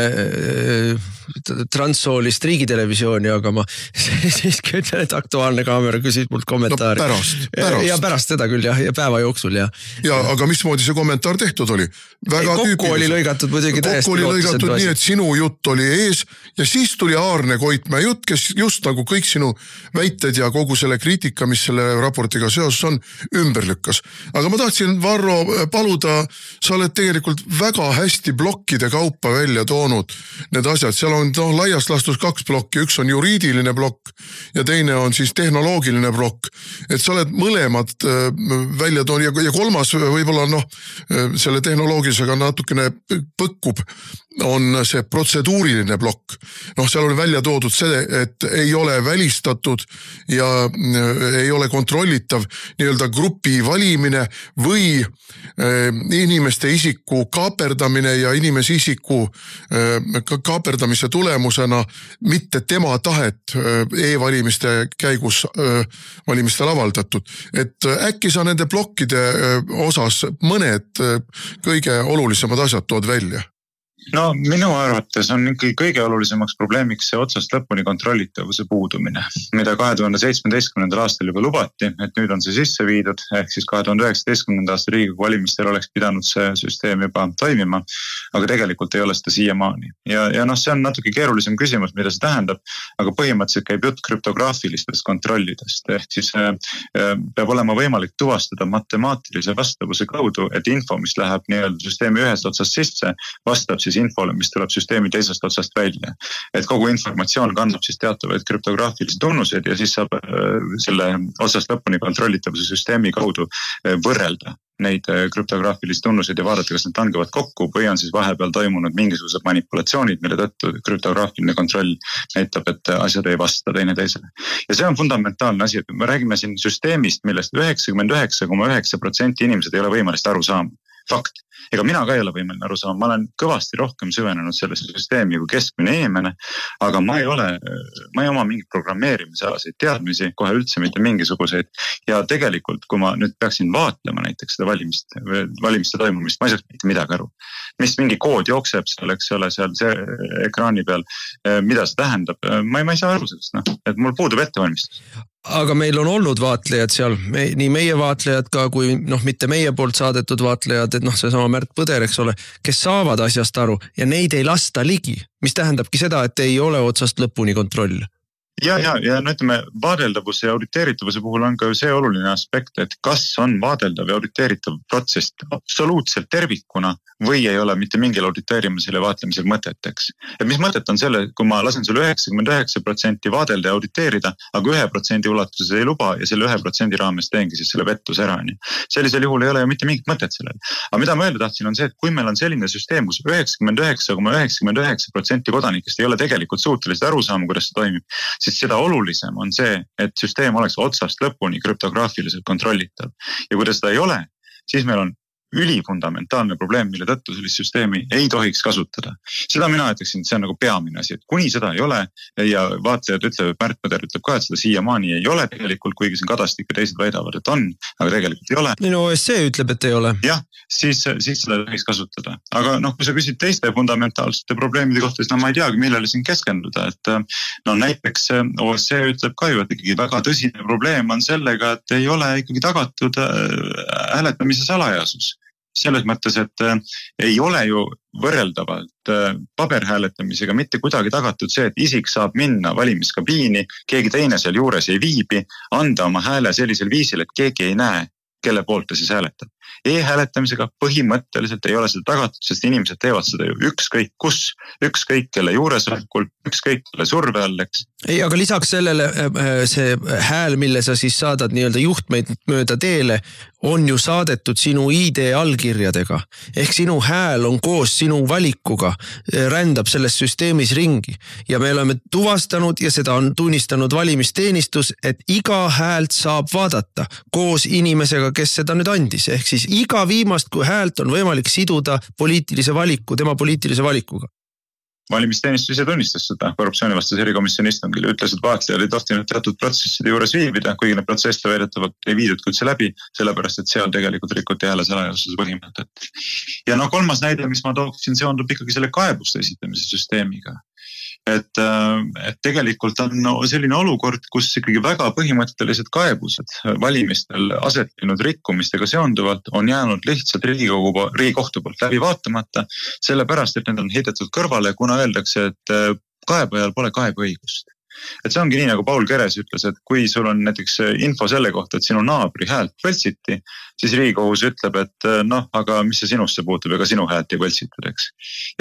transsoolist riigitelevisiooni, aga ma siiski ütlen, et Aktuaalne Kaamera küsis mult kommentaari. Pärast. Ja pärast seda küll ja päeva jooksul ja. Ja, aga mismoodi see kommentaar tehtud oli? Väga kokku oli lõigatud muidugi täiesti. Kokku oli lõigatud nii, et sinu jutt oli ees ja siis tuli Aarne Koitmäe jutt, kes just nagu kõik sinu väited ja kogu selle kriitika, mis selle raportiga seoses on, ümber lükkas. Aga ma tahtsin, Varro, paluda, sa oled tegelikult väga hästi blokkide kaupa välja toonud need asjad. Seal on laias lastus 2 plokki, üks on juriidiline plokk ja teine on siis tehnoloogiline plokk. Et sa oled mõlemad välja toonud ja kolmas võib-olla selle tehnoloogilisega natukene põkkub on see protseduuriline plokk. Seal oli välja toodud see, et ei ole välistatud ja ei ole kontrollitav nii-öelda grupi valimine või inimeste isiku kaaperdamine ja inimese isiku kaaperdamise tulemusena mitte tema tahet e-valimiste käigus valimistel avaldatud. Et äkki sa nende plokkide osas mõned kõige olulisemad asjad tood välja? No minu arvates on ikkagi kõige olulisemaks probleemiks see otsast lõpuni kontrollitavuse puudumine, mida 2017. aastal juba lubati, et nüüd on see sisse viidud, ehk siis 2019. aasta Riigikogu valimistel oleks pidanud see süsteem juba toimima, aga tegelikult ei ole seda siiamaani. Ja see on natuke keerulisem küsimus, mida see tähendab, aga põhimõtteliselt käib jutt krüptograafilistest kontrollidest, ehk siis peab olema võimalik tuvastada matemaatilise vastavuse kaudu, et info, mis läheb nii-öelda süsteemi ühest otsast sisse, vastab siis infole, mis tuleb süsteemi teisest otsast välja. Et kogu informatsioon kannab siis teatavaid krüptograafilisi tunnuseid ja siis saab selle otsast lõpuni kontrollitavuse süsteemi kaudu võrrelda neid krüptograafilisi tunnuseid ja vaadata, kas need langevad kokku või on siis vahepeal toimunud mingisugused manipulatsioonid, mille tõttu krüptograafiline kontroll näitab, et asjad ei vasta teineteisele. Ja see on fundamentaalne asi, et me räägime siin süsteemist, millest 99,9% inimesed ei ole võimalist aru saama. Fakt. Ega mina ka ei ole võimeline aru saama, ma olen kõvasti rohkem süvenenud sellesse süsteemi kui keskmine inimene, aga ma ei oma mingit programmeerimisalaseid teadmisi, kohe üldse mitte mingisuguseid. Ja tegelikult, kui ma nüüd peaksin vaatlema näiteks seda valimiste toimumist, ma ei saaks mitte midagi aru. Mis mingi kood jookseb seal, eks ole, seal ekraani peal, mida see tähendab, ma ei saa aru sellest, et mul puudub ettevalmistus. Aga meil on olnud vaatlejad seal, nii meie vaatlejad ka, kui mitte meie poolt saadetud vaatlejad, et see sama Märt Põder, eks ole, kes saavad asjast aru ja neid ei lasta ligi, mis tähendabki seda, et ei ole otsast lõpuni kontroll. Ja no ütleme, vaadeldavuse ja auditeeritavuse puhul on ka see oluline aspekt, et kas on vaadeldav ja auditeeritav protsess absoluutselt tervikuna või ei ole mitte mingil auditeerimisel ja vaatlemisel mõteteks. Et mis mõtet on selle, kui ma lasen sulle 99% vaadelda ja auditeerida, aga 1% ulatuses ei luba ja selle 1% raames teengi siis selle vettus ära. Sellisel juhul ei ole ju mitte mingit mõtet sellel. Aga mida ma öelda tahtsin on see, et kui meil on selline süsteem, kus 99,99% kodanikest ei ole tegelikult suutelised aru saama, kuidas see toimib, siis seda olulisem on see, et süsteem oleks otsast lõpuni krüptograafiliselt kontrollitav. Ja kui seda ei ole, siis meil on ülifundamentaalne probleem, mille tõttu sellist süsteemi ei tohiks kasutada. Seda mina ütleksin, et see on nagu peamine asi, et kuni seda ei ole ja vaatlejad ütleb, Märt Põder ütleb ka, et seda siiamaani ei ole tegelikult, kuigi siin Kadastik ja teised väidavad, et on, aga tegelikult ei ole. Minu OSC ütleb, et ei ole. Jah, siis seda tohiks kasutada. Aga kui sa küsid teiste fundamentaalsete probleemide kohta, siis ma ei teagi, millele siin keskenduda. Et näiteks OSC ütleb ka ju, et ikkagi väga tõsine probleem on sellega, et ei ole ikkagi tagatud hääletamise salajasus. Selles mõttes, et ei ole ju võrreldavalt paberhääletamisega mitte kuidagi tagatud see, et isik saab minna valimiskabiini, keegi teine seal juures ei viibi, anda oma hääle sellisel viisil, et keegi ei näe, kelle poolt ta siis hääletab. E-hääletamisega põhimõtteliselt ei ole seda tagatud, sest inimesed teevad seda ju ükskõik kus, ükskõik kelle juuresolekul, ükskõik kelle surve all, eks. Ei, aga lisaks sellele see hääl, mille sa siis saadad nii-öelda juhtmeid mööda teele, on ju saadetud sinu ID allkirjadega. Ehk sinu hääl on koos sinu valikuga, rändab selles süsteemis ringi. Ja me oleme tuvastanud ja seda on tunnistanud valimisteenistus, et iga häält saab vaadata koos inimesega, kes seda nüüd andis. Ehk siis iga viimast, kui häält on võimalik siduda tema poliitilise valikuga. Valimisteenistus ise tunnistas seda korruptsioonivastase erikomisjoni istungil ja ütles, et vaatlejad ei tohtinud teatud protsesside juures viibida, kuigi need protsesside väidetavalt ei viidud üldse läbi, sellepärast et seal tegelikult rikuti hääle salajasuse põhimõtet. Ja kolmas näide, mis ma tooksin, seondub ikkagi selle kaebuste esitamise süsteemiga. Et tegelikult on selline olukord, kus ikkagi väga põhimõttelised kaebused valimistel asetlinud rikkumistega seonduvalt on jäänud lihtsalt Riigikohtu poolt läbi vaatamata, sellepärast, et need on heidetud kõrvale, kuna öeldakse, et kaebajal pole kaebeõigust. Et see ongi nii, nagu Paul Keres ütles, et kui sul on näiteks info selle kohta, et sinu naabri häält võltsiti, siis Riigikohus ütleb, et aga mis see sinusse puutub, ega sinu häält ei võltsitud, eks.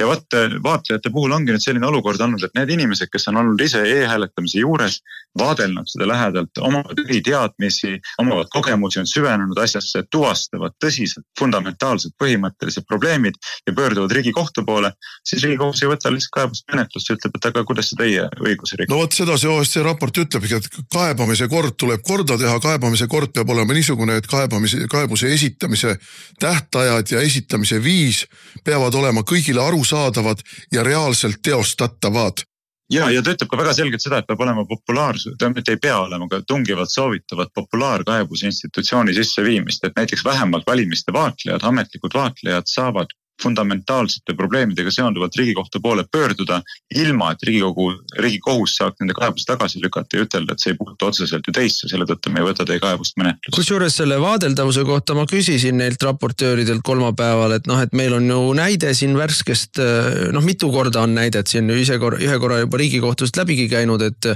Ja vaatlejate puhul ongi nüüd selline olukord olnud, et need inimesed, kes on olnud ise e-hääletamise juures, vaadelnud seda lähedalt, omavad teadmisi, omavad kogemusi, on süvenenud asjasse, tuvastavad tõsised, fundamentaalsed, põhimõttelised probleemid ja pöörduvad Riigikohtu poole, siis Riigikohus ei võta lihtsalt kaebust menetlusse ja ütleb, et aga kuidas see teie õigusi rikub. No vot seda see OSCE raport ütlebki, et kaebamise kord tuleb korda teha, kaebamise kord peab olema niisugune, et kaebuse esitamise tähtajad ja esitamise viis peavad olema kõigile arusaadavad ja reaalselt teostatavad. Ja ta ütleb ka väga selgelt seda, et peab olema populaarsus, ta ei pea olema ka tungivalt soovitavat populaarkaebuse institutsiooni sisseviimist, et näiteks vähemalt valimiste vaatlejad, ametlikud vaatlejad saavad fundamentaalsete probleemidega seonduvalt Riigikohtu poole pöörduda, ilma et Riigikohus saaks nende kaebust tagasi lükata ja ütelda, et see ei puutu otseselt ju teisse, selle tõttu me ei võta teie kaebust menetlusse. Kusjuures selle vaadeldavuse kohta ma küsisin neilt raportööridelt kolmapäeval, et meil on ju näide siin värskest, mitu korda on näide, et siin ühe korra juba Riigikohtust läbigi käinud, et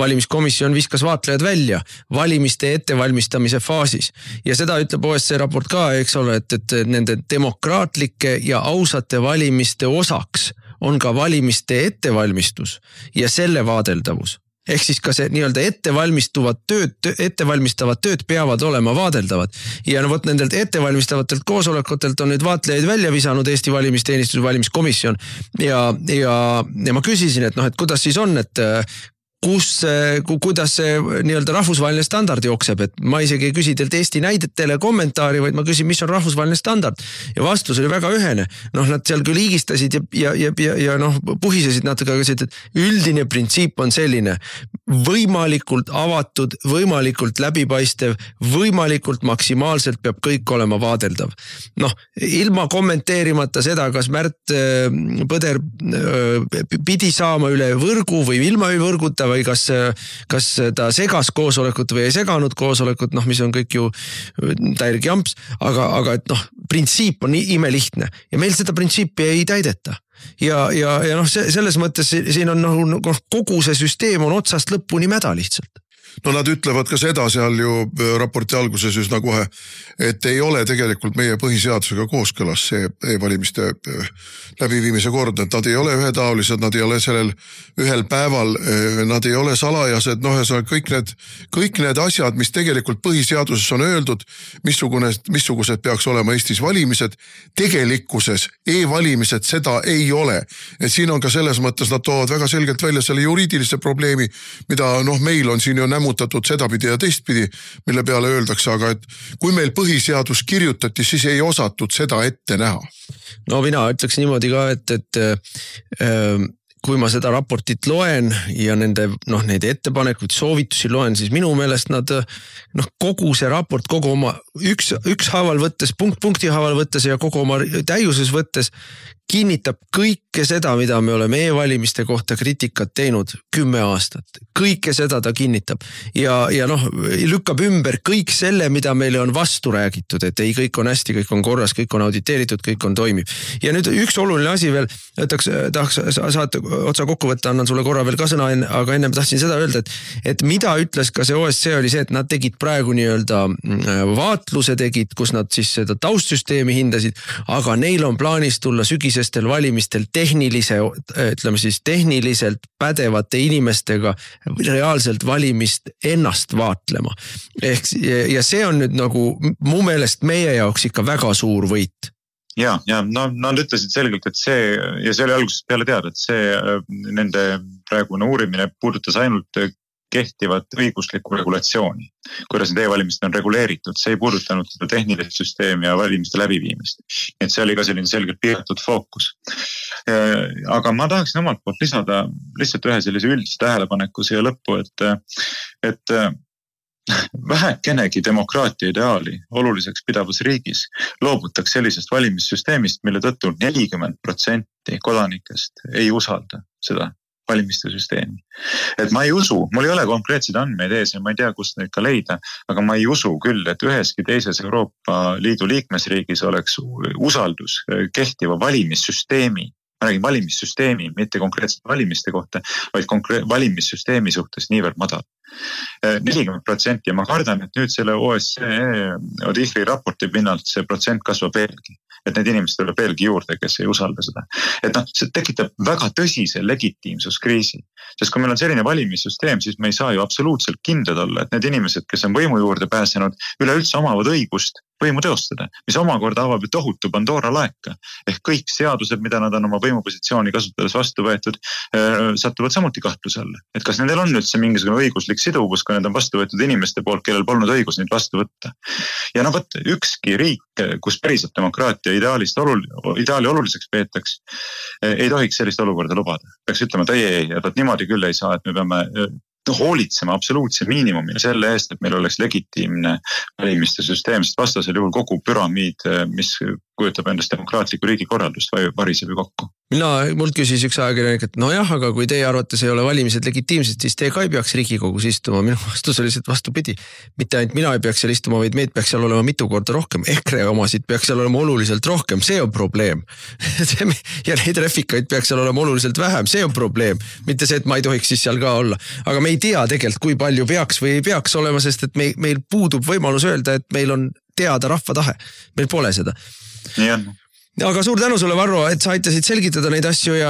valimiskomisjon viskas vaatlejad välja valimiste ettevalmistamise faasis. Ja seda ütleb OSCE raport ka, eks ole, et nende demokraatlike ja ausate valimiste osaks on ka valimiste ettevalmistus ja selle vaadeldavus. Ehk siis ka see nii-öelda ettevalmistavad tööd peavad olema vaadeldavad. Ja nendelt ettevalmistavatelt koosolekutelt on nüüd vaatlejaid välja visanud Eesti valimisteenistus, valimiskomisjon. Ja ma küsisin, et kuidas siis on, et kuidas see nii-öelda rahvusvaheline standard jookseb, et ma isegi ei küsi teilt Eesti näidetele kommentaari, vaid ma küsin, mis on rahvusvaheline standard. Ja vastus oli väga ühene. Nad seal küll liigistasid ja puhisesid natuke, aga see, et üldine printsiip on selline, võimalikult avatud, võimalikult läbipaistev, võimalikult maksimaalselt peab kõik olema vaadeldav. Ilma kommenteerimata seda, kas Märt Põder pidi saama üle võrgu või ilma võrguta või kas ta segas koosolekut või ei seganud koosolekut, mis on kõik ju täielik jamps, aga printsiip on imelihtne ja meil seda printsiipi ei täideta. Ja selles mõttes siin on kogu see süsteem on otsast lõpuni mäda lihtsalt. No nad ütlevad ka seda seal ju raporti alguses üsna kohe, et ei ole tegelikult meie põhiseadusega kooskõlas see e-valimiste läbiviimise kord, et nad ei ole ühetaolised, nad ei ole sellel ühel päeval, nad ei ole salajased, kõik need asjad, mis tegelikult põhiseaduses on öeldud, missugused peaks olema Eestis valimised, tegelikkuses e-valimised seda ei ole. Et siin on ka selles mõttes, nad toovad väga selgelt välja selle juriidilise probleemi, mida meil on siin ju nämmutatud sedapidi ja teistpidi, mille peale öeldakse, aga et kui meil põhiseadus kirjutati, siis ei osatud seda ette näha. No mina ütleks niimoodi ka, et kui ma seda raportit loen ja neid ettepanekuid, soovitusi loen, siis minu meelest nad kogu see raport, kogu oma üks haaval võttes, punkti haaval võttes ja kogu oma täiuses võttes kinnitab kõike seda, mida me oleme e-valimiste kohta kritikat teinud 10 aastat. Kõike seda ta kinnitab ja lükkab ümber kõik selle, mida meile on vastu räägitud, et ei, kõik on hästi, kõik on korras, kõik on auditeeritud, kõik on toimib. Ja nüüd üks oluline asi veel, tahaks saate otsa kokku võtta, annan sulle korra veel ka sõna, aga ennem tahtsin seda öelda, et mida ütles ka see OSCE oli see, et nad tegid praegu nii-öelda vaatluse tegid, kus nad siis seda taustsüsteemi hindasid, aga neil on plaanis tulla sügisestel valimistel tehniliselt pädevate inimestega reaalselt valimist ennast vaatlema. Ja see on nüüd mu meelest meie jaoks ikka väga suur võit. Ja nad ütlesid selgelt, et see, ja see oli algusest peale teada, et see nende praegune uurimine puudutas ainult kehtivat õiguslikku regulatsiooni, kuidas need e-valimised on reguleeritud, see ei puudutanud seda tehnilist süsteemi ja valimiste läbiviimist. Et see oli ka selline selgelt piiratud fookus. Aga ma tahaksin omalt poolt lisada lihtsalt ühe sellise üldise tähelepaneku siia lõppu, et vähekenegi demokraatia ideaali oluliseks pidavas riigis loobutaks sellisest valimissüsteemist, mille tõttu 40% kodanikest ei usalda seda valimiste süsteemi. Et ma ei usu, mul ei ole konkreetseid andmeid ees ja ma ei tea, kust neid ka leida, aga ma ei usu küll, et üheski teises Euroopa Liidu liikmesriigis oleks usaldus kehtiva valimissüsteemi, ma räägin valimissüsteemi, mitte konkreetselt valimiste kohta, vaid valimissüsteemi suhtes niivõrd madal. 40% ja ma kardan, et nüüd selle OSCE Odihri raporti pinnalt see protsent kasvab veelgi. Et need inimesed tuleb veelgi juurde, kes ei usalda seda. Et see tekitab väga tõsise legitiimsuskriisi. Sest kui meil on selline valimissüsteem, siis me ei saa ju absoluutselt kindlad olla, et need inimesed, kes on võimu juurde pääsenud, üleüldse omavad õigust võimu teostada, mis omakorda avab ju tohutu Pandora laeka. Ehk kõik seadused, mida nad on oma võimupositsiooni kasutades vastu võetud, satuvad samuti kahtluse alla. Et kas nendel on üldse mingisugune õiguslik siduvus, kui need on vastu võetud inimeste poolt, kellel polnud õigus neid vastu võtta. Ja ükski riik, kus päriselt demokraatia ideaali oluliseks peetaks, ei tohiks sellist olukorda lubada. Peaks ütlema, et ei, niimoodi küll ei saa, et me peame hoolitsema absoluutse miinimumil selle eest, et meil oleks legitiimne valimiste süsteem, sest vastasel juhul kogu püramiid, mis kujutab endast demokraatliku riigi korraldust, variseb ju kokku. Mult küsis üks ajakirjanik, et nojah, aga kui teie arvates ei ole valimised legitiimsed, siis te ka ei peaks Riigikogus istuma. Minu vastus oli vastupidi. Mitte ainult mina ei peaks seal istuma, vaid meid peaks seal olema mitu korda rohkem. EKRE omasid peaks seal olema oluliselt rohkem. See on probleem. Ja neid refikaid peaks seal olema oluliselt vähem. See on probleem. Mitte see, et ma ei tohiks siis seal ka olla. Aga me ei tea tegelikult, kui palju peaks või ei peaks olema, sest et meil puudub võimalus öelda, et meil on teada rahva tahe. Meil pole seda. Nii on. Aga suur tänu sulle, Varro, et sa aitasid selgitada neid asju ja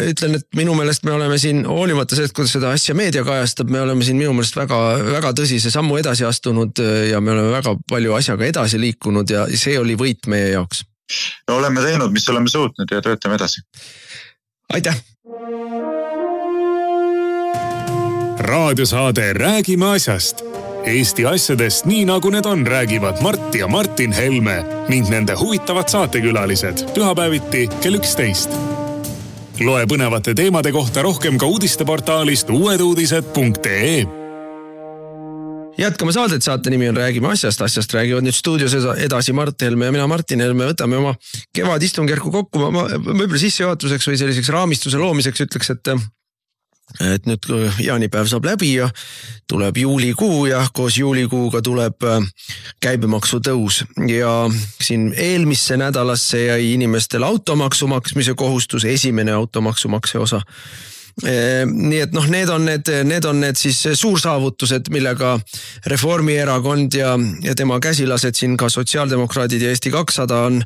ütlen, et minu meelest me oleme siin, hoolimata sellest, kuidas seda asja meedia kajastab, me oleme siin minu meelest väga, väga tõsise sammu edasi astunud ja me oleme väga palju asjaga edasi liikunud ja see oli võit meie jaoks. No, oleme teinud, mis oleme suutnud ja töötame edasi. Aitäh! raadiosaade Räägime asjast. Eesti asjadest nii nagu need on, räägivad Mart ja Martin Helme ning nende huvitavad saatekülalised pühapäeviti kell 11. Loe põnevate teemade kohta rohkem ka uudisteportaalist uueduudised.ee. Jätkame saadet, saate nimi on Räägime asjast. Asjast räägivad nüüd stuudios edasi Mart Helme ja mina Martin Helme. Võtame oma kevadistungjärku kokku. Ma võib-olla sissejuhatuseks või selliseks raamistuse loomiseks ütleks, et nüüd jaanipäev saab läbi ja tuleb juulikuu ja koos juulikuuga tuleb käibemaksu tõus. Ja siin eelmisse nädalasse jäi inimestel automaksu maksmise kohustus, esimene automaksu makse osa. Nii et need on need siis suursaavutused, millega Reformierakond ja tema käsilased siin ka sotsiaaldemokraadid ja Eesti 200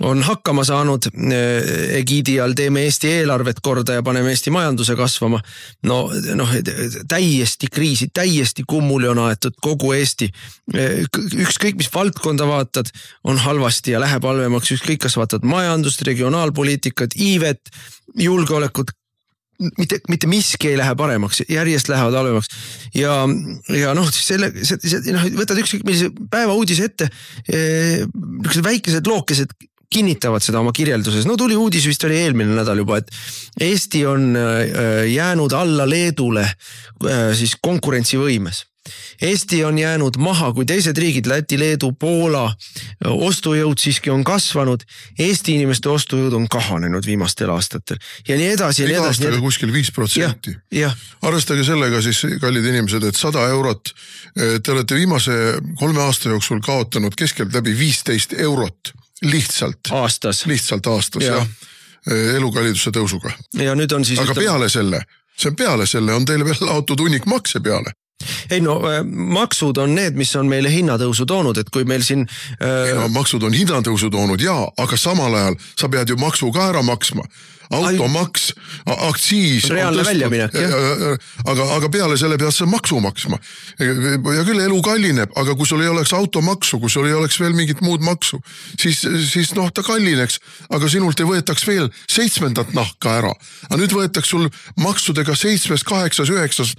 on hakkama saanud egiidi all teeme Eesti eelarvet korda ja paneme Eesti majanduse kasvama. Täiesti kriisi, täiesti kummuli on aetud kogu Eesti. Ükskõik mis valdkonda vaatad, on halvasti ja läheb halvemaks. Ükskõik kas vaatad majandust, regionaalpoliitikat, iivet, julgeolekut, mitte miski ei lähe paremaks, järjest lähevad halvemaks. Ja võtad ükskõik millise päeva uudise ette, väikesed lookesed kinnitavad seda oma kirjelduses. Tuli uudis vist oli eelmine nädal juba, et Eesti on jäänud alla Leedule siis konkurentsivõimes. Eesti on jäänud maha, kui teised riigid, Läti, Leedu, Poola, ostujõud siiski on kasvanud. Eesti inimeste ostujõud on kahanenud viimastel aastatel. Ja nii edasi. Iga aastaga kuskil 5%. Arvestage sellega siis, kallid inimesed, et 100 eurot. Te olete viimase 3 aasta jooksul kaotanud keskelt läbi 15 eurot. Lihtsalt aastas, jah. Elukalliduse tõusuga. Ja nüüd on siis aga peale selle on teile veel laotud hunnik makse peale. Ei maksud on need, mis on meile hinnatõusu toonud, et kui meil siin... maksud on hinnatõusu toonud, jaa, aga samal ajal sa pead ju maksu ka ära maksma. Automaks, aktsiis reaalne väljaminek, aga peale selle pead sa maksu maksma. Ja küll elu kallineb, aga kui sul ei oleks automaksu, kui sul ei oleks veel mingit muud maksu, siis ta kallineks, aga sinult ei võetaks veel 7. nahka ära. Aga nüüd võetaks sul maksudega 7., 8., 9.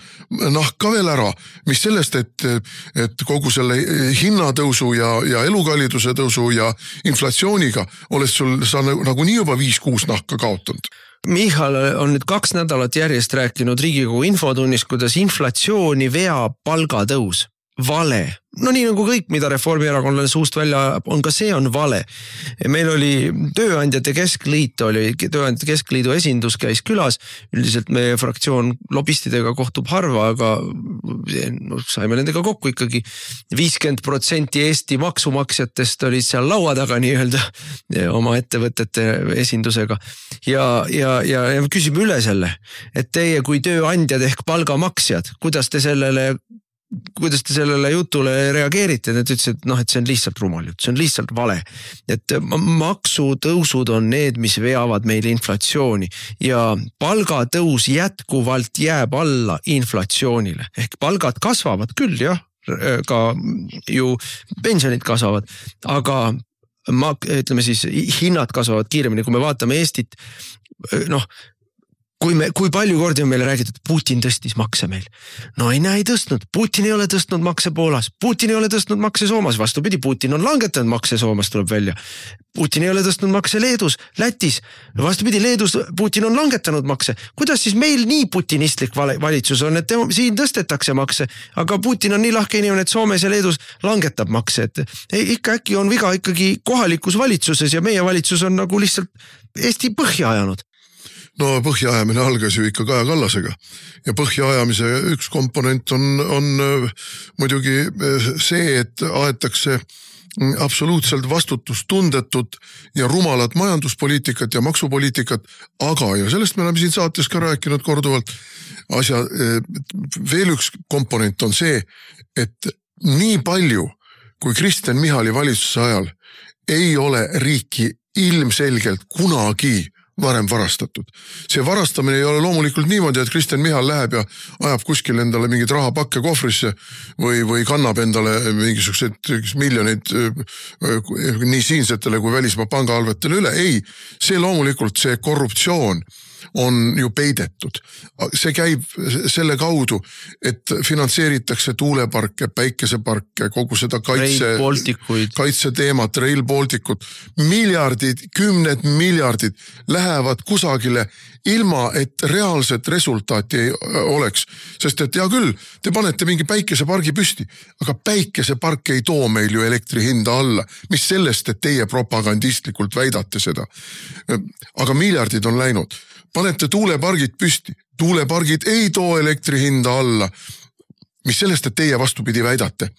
nahka veel ära, mis sellest, et kogu selle hinnatõusu ja elukalliduse tõusu ja inflatsiooniga oled sa nagu nii juba 5-6 nahka kaotanud. Michal on nüüd 2 nädalat järjest rääkinud Riigikogu infotunnis, kuidas inflatsiooni veab palgatõus. Vale. Nii nagu kõik, mida Reformierakonnale suust välja on, ka see on vale. Meil oli Tööandjate Keskliidu esindus käis külas. Üldiselt meie fraktsioon lobistidega kohtub harva, aga saime nendega kokku ikkagi. 50% Eesti maksumaksjatest olid seal laua taga nii-öelda oma ettevõtete esindusega. Ja küsime üle selle, et teie kui tööandjad ehk palgamaksjad, kuidas te sellele jutule reageerite, et ütlesid, et see on lihtsalt rumal jutt, see on lihtsalt vale. Et maksutõusud on need, mis veavad meile inflatsiooni ja palgatõus jätkuvalt jääb alla inflatsioonile. Ehk palgad kasvavad küll, jah, ka ju pensionid kasvavad, aga ütleme siis, hinnad kasvavad kiiremini, kui me vaatame Eestit, kui palju kordi on meile räägitud, Putin tõstis makse meil. Ei tõstnud. Putin ei ole tõstnud makse Poolas. Putin ei ole tõstnud makse Soomas. Vastupidi, Putin on langetanud makse Soomas, tuleb välja. Putin ei ole tõstnud makse Leedus, Lätis. Vastupidi, Leedus Putin on langetanud makse. Kuidas siis meil nii putinistlik valitsus on, et siin tõstetakse makse, aga Putin on nii lahke inimene, et Soomes ja Leedus langetab makse. Äkki on viga ikkagi kohalikus valitsuses ja meie valitsus on nagu lihtsalt Eesti põhja ajanud. Põhjaajamine algas ju ikka Kaja Kallasega ja põhjaajamise üks komponent on muidugi see, et aetakse absoluutselt vastutustundetut ja rumalat majanduspoliitikat ja maksupoliitikat, aga, ja sellest me oleme siin saates ka rääkinud korduvalt, veel üks komponent on see, et nii palju kui Kristen Michali valitsuse ajal ei ole riiki ilmselgelt kunagi varem varastatud. See varastamine ei ole loomulikult niimoodi, et Kristen Michal läheb ja ajab kuskil endale mingid rahapakke kohvrisse või kannab endale mingisugused miljonid nii siinsetele kui välismaa pangahalvetele üle. Ei, see loomulikult see korruptsioon on ju peidetud. See käib selle kaudu, et finantseeritakse tuuleparke, päikeseparke, kogu seda kaitseteemat, Rail Balticut. Miljardid, 10 miljardid lähevad kusagile ilma, et reaalset resultaati ei oleks. Sest et hea küll, te panete mingi päikesepargi püsti, aga päikesepark ei too meil ju elektri hinda alla. Mis sellest, et teie propagandistlikult väidate seda? Aga miljardid on läinud. Panete tuulepargid püsti. Tuulepargid ei too elektri hinda alla. Mis sellest, et teie vastupidi väidate.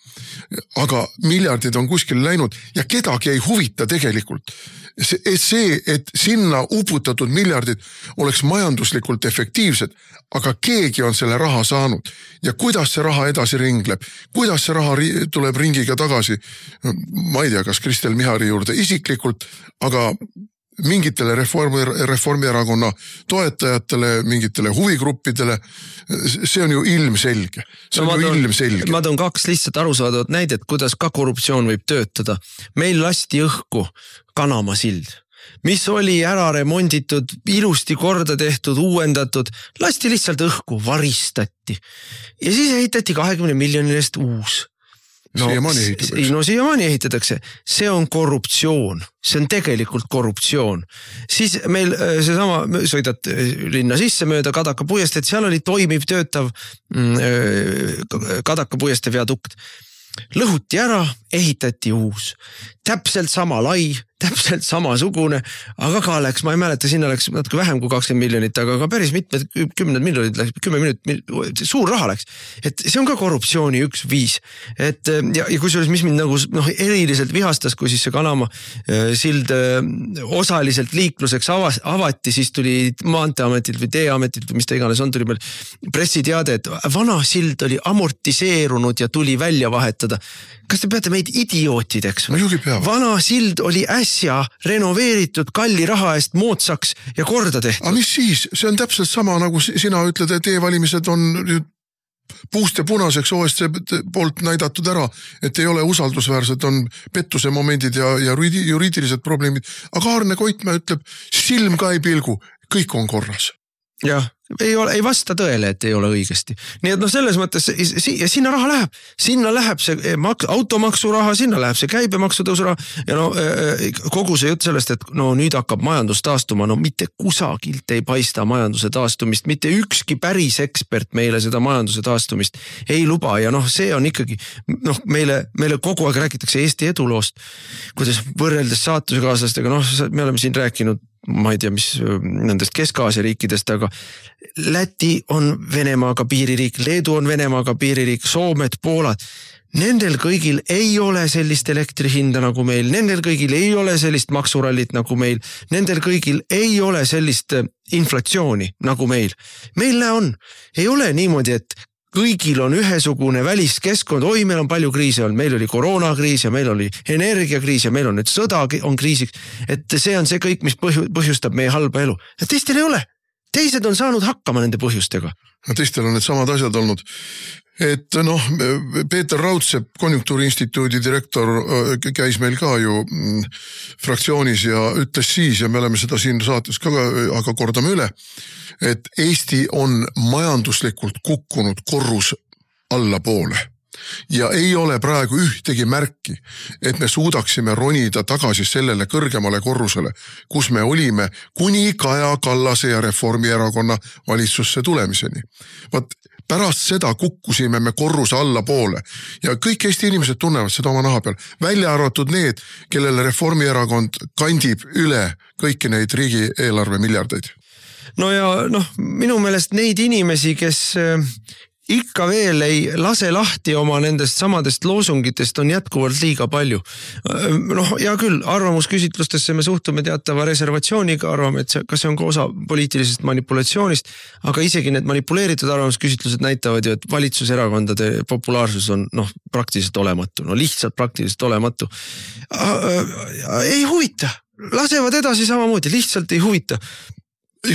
Aga miljardid on kuskil läinud ja kedagi ei huvita tegelikult. See, et sinna uputatud miljardid oleks majanduslikult efektiivsed, aga keegi on selle raha saanud. Ja kuidas see raha edasi ringleb? Kuidas see raha tuleb ringiga tagasi? Ma ei tea, kas Kristel Mihari juurde isiklikult, aga mingitele Reformierakonna toetajatele, mingitele huvigruppidele, see on ju ilmselge. Ma toon 2 lihtsalt arusaadavat näidet, kuidas ka korruptsioon võib töötada. Meil lasti õhku Kanama sild, mis oli ära remonditud, ilusti korda tehtud, uuendatud, lasti lihtsalt õhku, varistati. Ja siis ehitati 20 miljonilist uus. Siiamaani ehitatakse. See on korruptsioon. See on tegelikult korruptsioon. Siis meil seesama, sõidad linna sisse mööda Kadaka puiestee, et seal oli toimiv töötav Kadaka puiestee viadukt. Lõhuti ära, ehitati uus. Täpselt sama lai, täpselt samasugune, aga ka läks, ma ei mäleta, sinna läks natuke vähem kui 20 miljonit, aga ka päris mitmed 10 miljonit läks, 10 minut, suur raha läks. Et see on ka korruptsiooni üks viis. Et, ja kusjuures, mis mind nagu eriliselt vihastas, kui siis see Kanama sild osaliselt liikluseks avati, siis tuli Maanteeametilt või Teeametilt või mis ta iganes on, tuli meil pressiteade, et vana sild oli amortiseerunud ja tuli välja vahetada. Kas te peate meid idiootideks? Vana sild oli äsja renoveeritud kalli raha eest moodsaks ja korda tehtud. Aga mis siis? See on täpselt sama, nagu sina ütled, et e-valimised on puust ja punaseks OSCE poolt näidatud ära, et ei ole usaldusväärsed, on pettuse momendid ja juriidilised probleemid. Aga Arne Koitmäe ütleb, silm ka ei pilgu, kõik on korras. Jah, ei vasta tõele, et ei ole õigesti. Nii et selles mõttes sinna raha läheb. Sinna läheb see automaksu raha, sinna läheb see käibemaksutõusu raha ja kogu see jutt sellest, et nüüd hakkab majandus taastuma, mitte kusagilt ei paista majanduse taastumist, mitte ükski päris ekspert meile seda majanduse taastumist ei luba ja see on ikkagi, meile kogu aeg räägitakse Eesti eduloost, kuidas võrreldes saatusekaaslastega, me oleme siin rääkinud, ma ei tea, mis nendest Kesk-Aasia riikidest, aga Läti on Venemaaga piiririik, Leedu on Venemaaga piiririik, Soomed, Poolad. Nendel kõigil ei ole sellist elektrihinda nagu meil, nendel kõigil ei ole sellist maksurallit nagu meil, nendel kõigil ei ole sellist inflatsiooni nagu meil. Meil on, ei ole niimoodi, et kõigil on ühesugune väliskeskkond, meil on palju kriise olnud, meil oli koroonakriis ja meil oli energiakriis ja meil on nüüd sõda on kriisiks, et see on see kõik, mis põhjustab meie halba elu. Ja teistel ei ole. Teised on saanud hakkama nende põhjustega. Teistel on need samad asjad olnud. Et Peeter Raudsepp, Konjunktuuriinstituudi direktor, käis meil ka ju fraktsioonis ja ütles siis, ja me oleme seda siin saates ka, aga kordame üle, et Eesti on majanduslikult kukkunud korrus allapoole. Ja ei ole praegu ühtegi märki, et me suudaksime ronida tagasi sellele kõrgemale korrusele, kus me olime kuni Kaja Kallase ja Reformierakonna valitsusse tulemiseni. Pärast seda kukkusime me korruse allapoole ja kõik Eesti inimesed tunnevad seda oma naha peal. Välja arvatud need, kellele Reformierakond kandib üle kõiki neid riigieelarve miljardeid. No ja minu meelest neid inimesi, kes ikka veel ei lase lahti oma nendest samadest loosungitest on jätkuvalt liiga palju. Ja küll, arvamusküsitlustesse me suhtume teatava reservatsiooniga, arvame, et kas see on ka osa poliitilisest manipulatsioonist, aga isegi need manipuleeritud arvamusküsitlused näitavad ju, et valitsuserakondade populaarsus on praktiliselt olematu, lihtsalt praktiliselt olematu. Ei huvita, lasevad edasi samamoodi, lihtsalt ei huvita.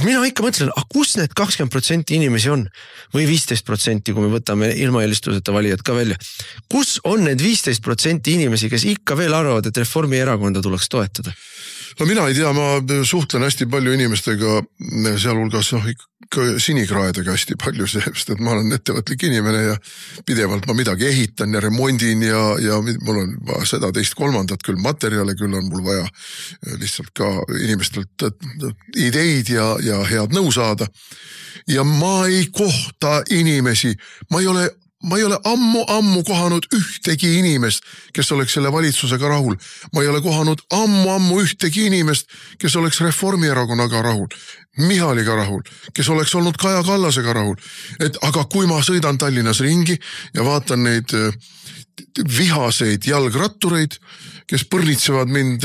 Mina ikka mõtlen, kus need 20% inimesi on? Või 15%, kui me võtame ilmaeelistuseta valijad ka välja. Kus on need 15% inimesi, kes ikka veel arvavad, et Reformierakonda tuleks toetada? No mina ei tea, ma suhtlen hästi palju inimestega, sealhulgas ikka sinikraedega hästi palju, sest et ma olen ettevõtlik inimene ja pidevalt ma midagi ehitan ja remondin ja mul on seda teist kolmandat küll materjale, küll on mul vaja lihtsalt ka inimestelt ideid ja head nõu saada. Ja ma ei kohta inimesi, ma ei ole ammu kohanud ühtegi inimest, kes oleks selle valitsusega rahul. Ma ei ole kohanud ammu ühtegi inimest, kes oleks Reformierakonnaga rahul, Michaliga rahul, kes oleks olnud Kaja Kallasega rahul. Aga kui ma sõidan Tallinnas ringi ja vaatan neid vihaseid jalgrattureid, kes põrnitsevad mind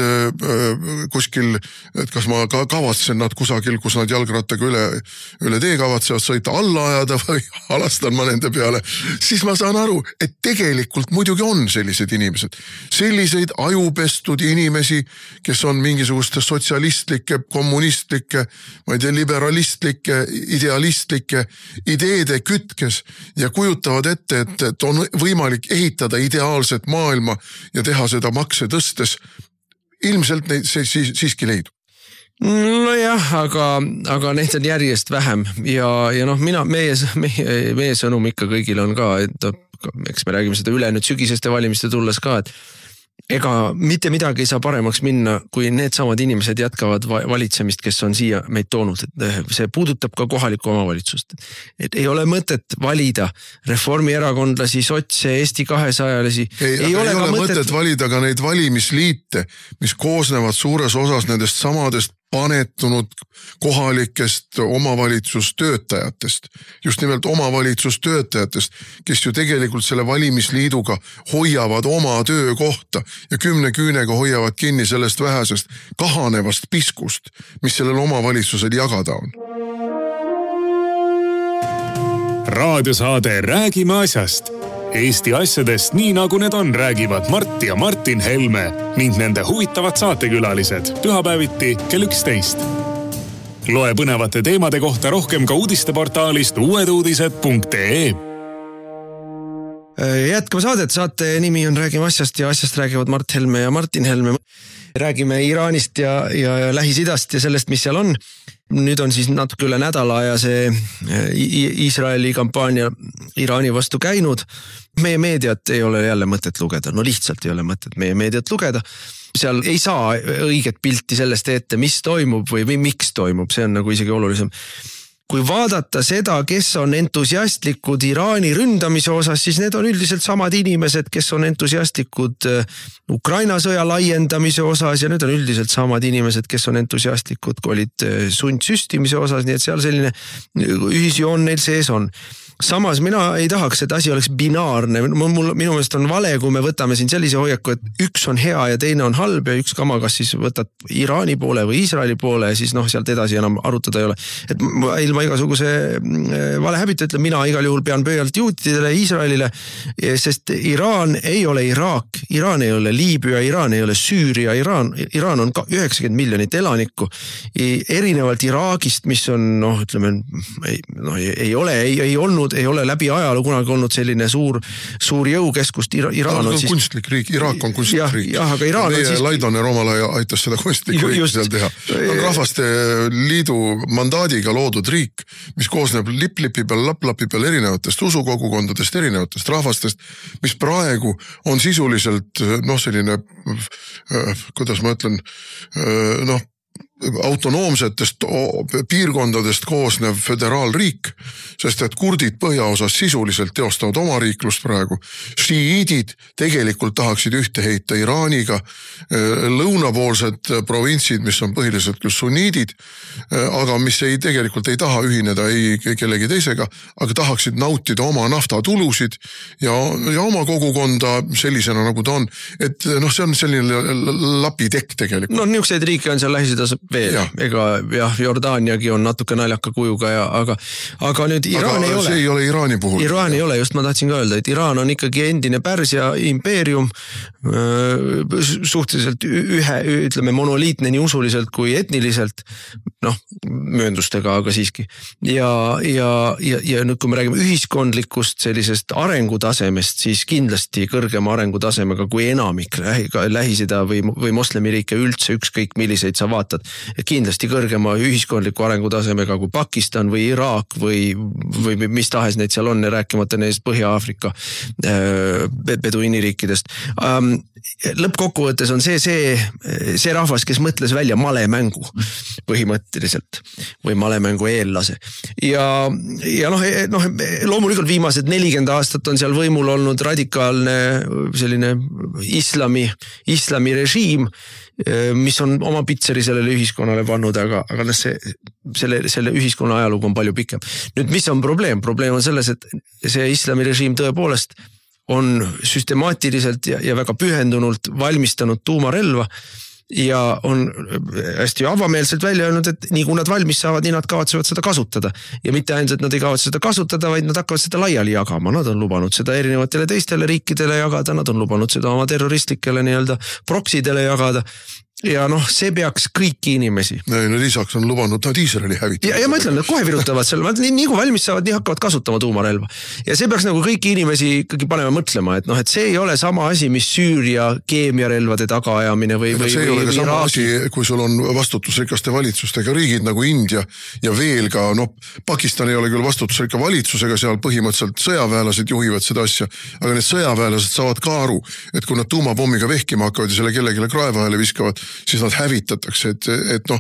kuskil, et kas ma kavatsen nad kusagil, kus nad jalgrattaga üle tee kavatsevad sõita alla ajada või alastan ma nende peale, siis ma saan aru, et tegelikult muidugi on sellised inimesed. Selliseid ajupestud inimesi, kes on mingisuguste sotsialistlike, kommunistlike, ma ei tea, liberalistlike, idealistlike ideede kütkes ja kujutavad ette, et on võimalik ehitada ideaalset maailma ja teha seda makse tõstes, ilmselt neid siiski leidub. Nojah, aga neid on järjest vähem ja meie sõnum ikka kõigil on ka, et eks me räägime seda üle nüüd sügiseste valimiste tulles ka, et ega mitte midagi ei saa paremaks minna, kui need samad inimesed jätkavad valitsemist, kes on siia meid toonud. See puudutab ka kohalikku omavalitsust. Et ei ole mõtet valida Reformierakondlasi, sotse, Eesti 200-lasi. Ei ole mõtet valida ka neid valimisliite, mis koosnevad suures osas nendest samadest panetunud kohalikest omavalitsustöötajatest, just nimelt omavalitsustöötajatest, kes ju tegelikult selle valimisliiduga hoiavad oma töökohta ja 10 küünega hoiavad kinni sellest vähesest kahanevast piskust, mis sellel omavalitsusel jagada on. Raadiosaade Räägime asjast. Eesti asjadest nii nagu need on, räägivad Mart ja Martin Helme ning nende huvitavad saatekülalised pühapäeviti kell 11. Loe põnevate teemade kohta rohkem ka uudisteportaalist uueduudised.ee. Jätkame saadet, saate nimi on Räägime asjast ja asjast räägivad Mart Helme ja Martin Helme. Räägime Iraanist ja Lähis-Idast ja sellest, mis seal on. Nüüd on siis natuke üle nädala ja see Iisraeli kampaania Iraani vastu käinud. Meie meediat ei ole jälle mõtet lugeda, no lihtsalt ei ole mõtet meie meediat lugeda. Seal ei saa õiget pilti sellest ette, mis toimub või miks toimub, see on nagu isegi olulisem. Kui vaadata seda, kes on entusiastlikud Iraani ründamise osas, siis need on üldiselt samad inimesed, kes on entusiastlikud Ukraina sõja laiendamise osas ja need on üldiselt samad inimesed, kes on entusiastlikud, kui olid sundsüstimise osas, nii et seal selline ühisjoon neil sees on. Samas mina ei tahaks, et asi oleks binaarne. Minu meelest on vale, kui me võtame siin sellise hoiaku, et üks on hea ja teine on halb ja üks kama kas siis võtad Iraani poole või Iisraeli poole ja siis sealt edasi enam arutada ei ole. Et ilma igasuguse vale häbita ütlen, mina igal juhul pean pöialt juutidele Iisraelile, sest Iraan ei ole Iraak, Iraan ei ole Liibüa, Iraan ei ole Süüria, Iraan on 90 miljonit elanikku. Erinevalt Iraagist, mis on, ei ole läbi ajalu kunagi olnud selline suur jõukeskust. Iraan on kunstlik riik, Iraak on kunstlik riik. Aga Iraan on siis... Laidoner omale aitas seda kunstlikku riiki seal teha. On rahvaste liidu mandaadiga loodud riik, mis koosneb liplipi peal, laplapi peal erinevatest usukogukondadest, erinevatest rahvastest, mis praegu on sisuliselt selline, kuidas ma ütlen, autonoomsetest piirkondadest koosnev föderaalriik, sest et kurdid põhjaosas sisuliselt teostavad oma riiklust praegu. Šiiidid tegelikult tahaksid ühte heita Iraaniga, lõunapoolsed provintsid, mis on põhiliselt küll sunniidid, aga mis tegelikult ei taha ühineda ei kellegi teisega, aga tahaksid nautida oma naftatulusid ja oma kogukonda sellisena nagu ta on. Et see on selline lapitekk tegelikult. Niisuguseid riike on seal Lähis-Idas veel, ega Jordaaniagi on natuke naljaka kujuga aga nüüd Iraan ei ole. See ei ole Iraani puhul. Iraan ei ole, just ma tahtsin ka öelda, et Iraan on ikkagi endine Pärsia impeerium, suhteliselt ütleme monoliitne nii usuliselt kui etniliselt, mööndustega, aga siiski. Ja nüüd kui me räägime ühiskondlikust sellisest arengutasemest, siis kindlasti kõrgema arengutasemega kui enamik Lähis-Ida või moslemiriike üldse ükskõik milliseid sa vaatad. Kindlasti kõrgema ühiskondliku arengutasemega kui Pakistan või Iraak või mis tahes neid seal on, rääkimata neist Põhja-Aafrika beduiniriikidest. Lõppkokkuvõttes on see rahvas, kes mõtles välja malemängu põhimõtteliselt või malemängu eellase. Ja loomulikult viimased 40 aastat on seal võimul olnud radikaalne selline islami režiim, mis on oma pitseri sellele ühiskonnale pannud, aga selle ühiskonna ajalugu on palju pikem. Nüüd, mis on probleem? Probleem on selles, et see islami režiim tõepoolest on süstemaatiliselt ja väga pühendunult valmistanud tuumarelva ja on hästi avameelselt välja öelnud, et nii kui nad valmis saavad, nii nad kavatsevad seda kasutada. Ja mitte ainult, et nad ei kavatse seda kasutada, vaid nad hakkavad seda laiali jagama. Nad on lubanud seda erinevatele teistele riikidele jagada, nad on lubanud seda oma terroristlikele proksidele jagada. Ja see peaks kõiki inimesi. Lisaks on lubanud nad Iisraeli hävitada. Ja ma ütlen, nad kohe virutavad selle, nii kui valmis saavad, nii hakkavad kasutama tuumarelva. Ja see peaks kõiki inimesi ikkagi panema mõtlema, et see ei ole sama asi, mis Süüria keemiarelvade tagaajamine või see ei ole ka sama asi, kui sul on vastutusrikaste valitsustega riigid nagu India ja veel ka, Pakistan ei ole küll vastutusrikka valitsusega, seal põhimõtteliselt sõjaväelased juhivad seda asja, aga need sõjaväelased saavad ka aru, et kui nad tuumapommiga vehkima hakkavad ja selle kellegile kraevahele viskavad, siis nad hävitatakse, et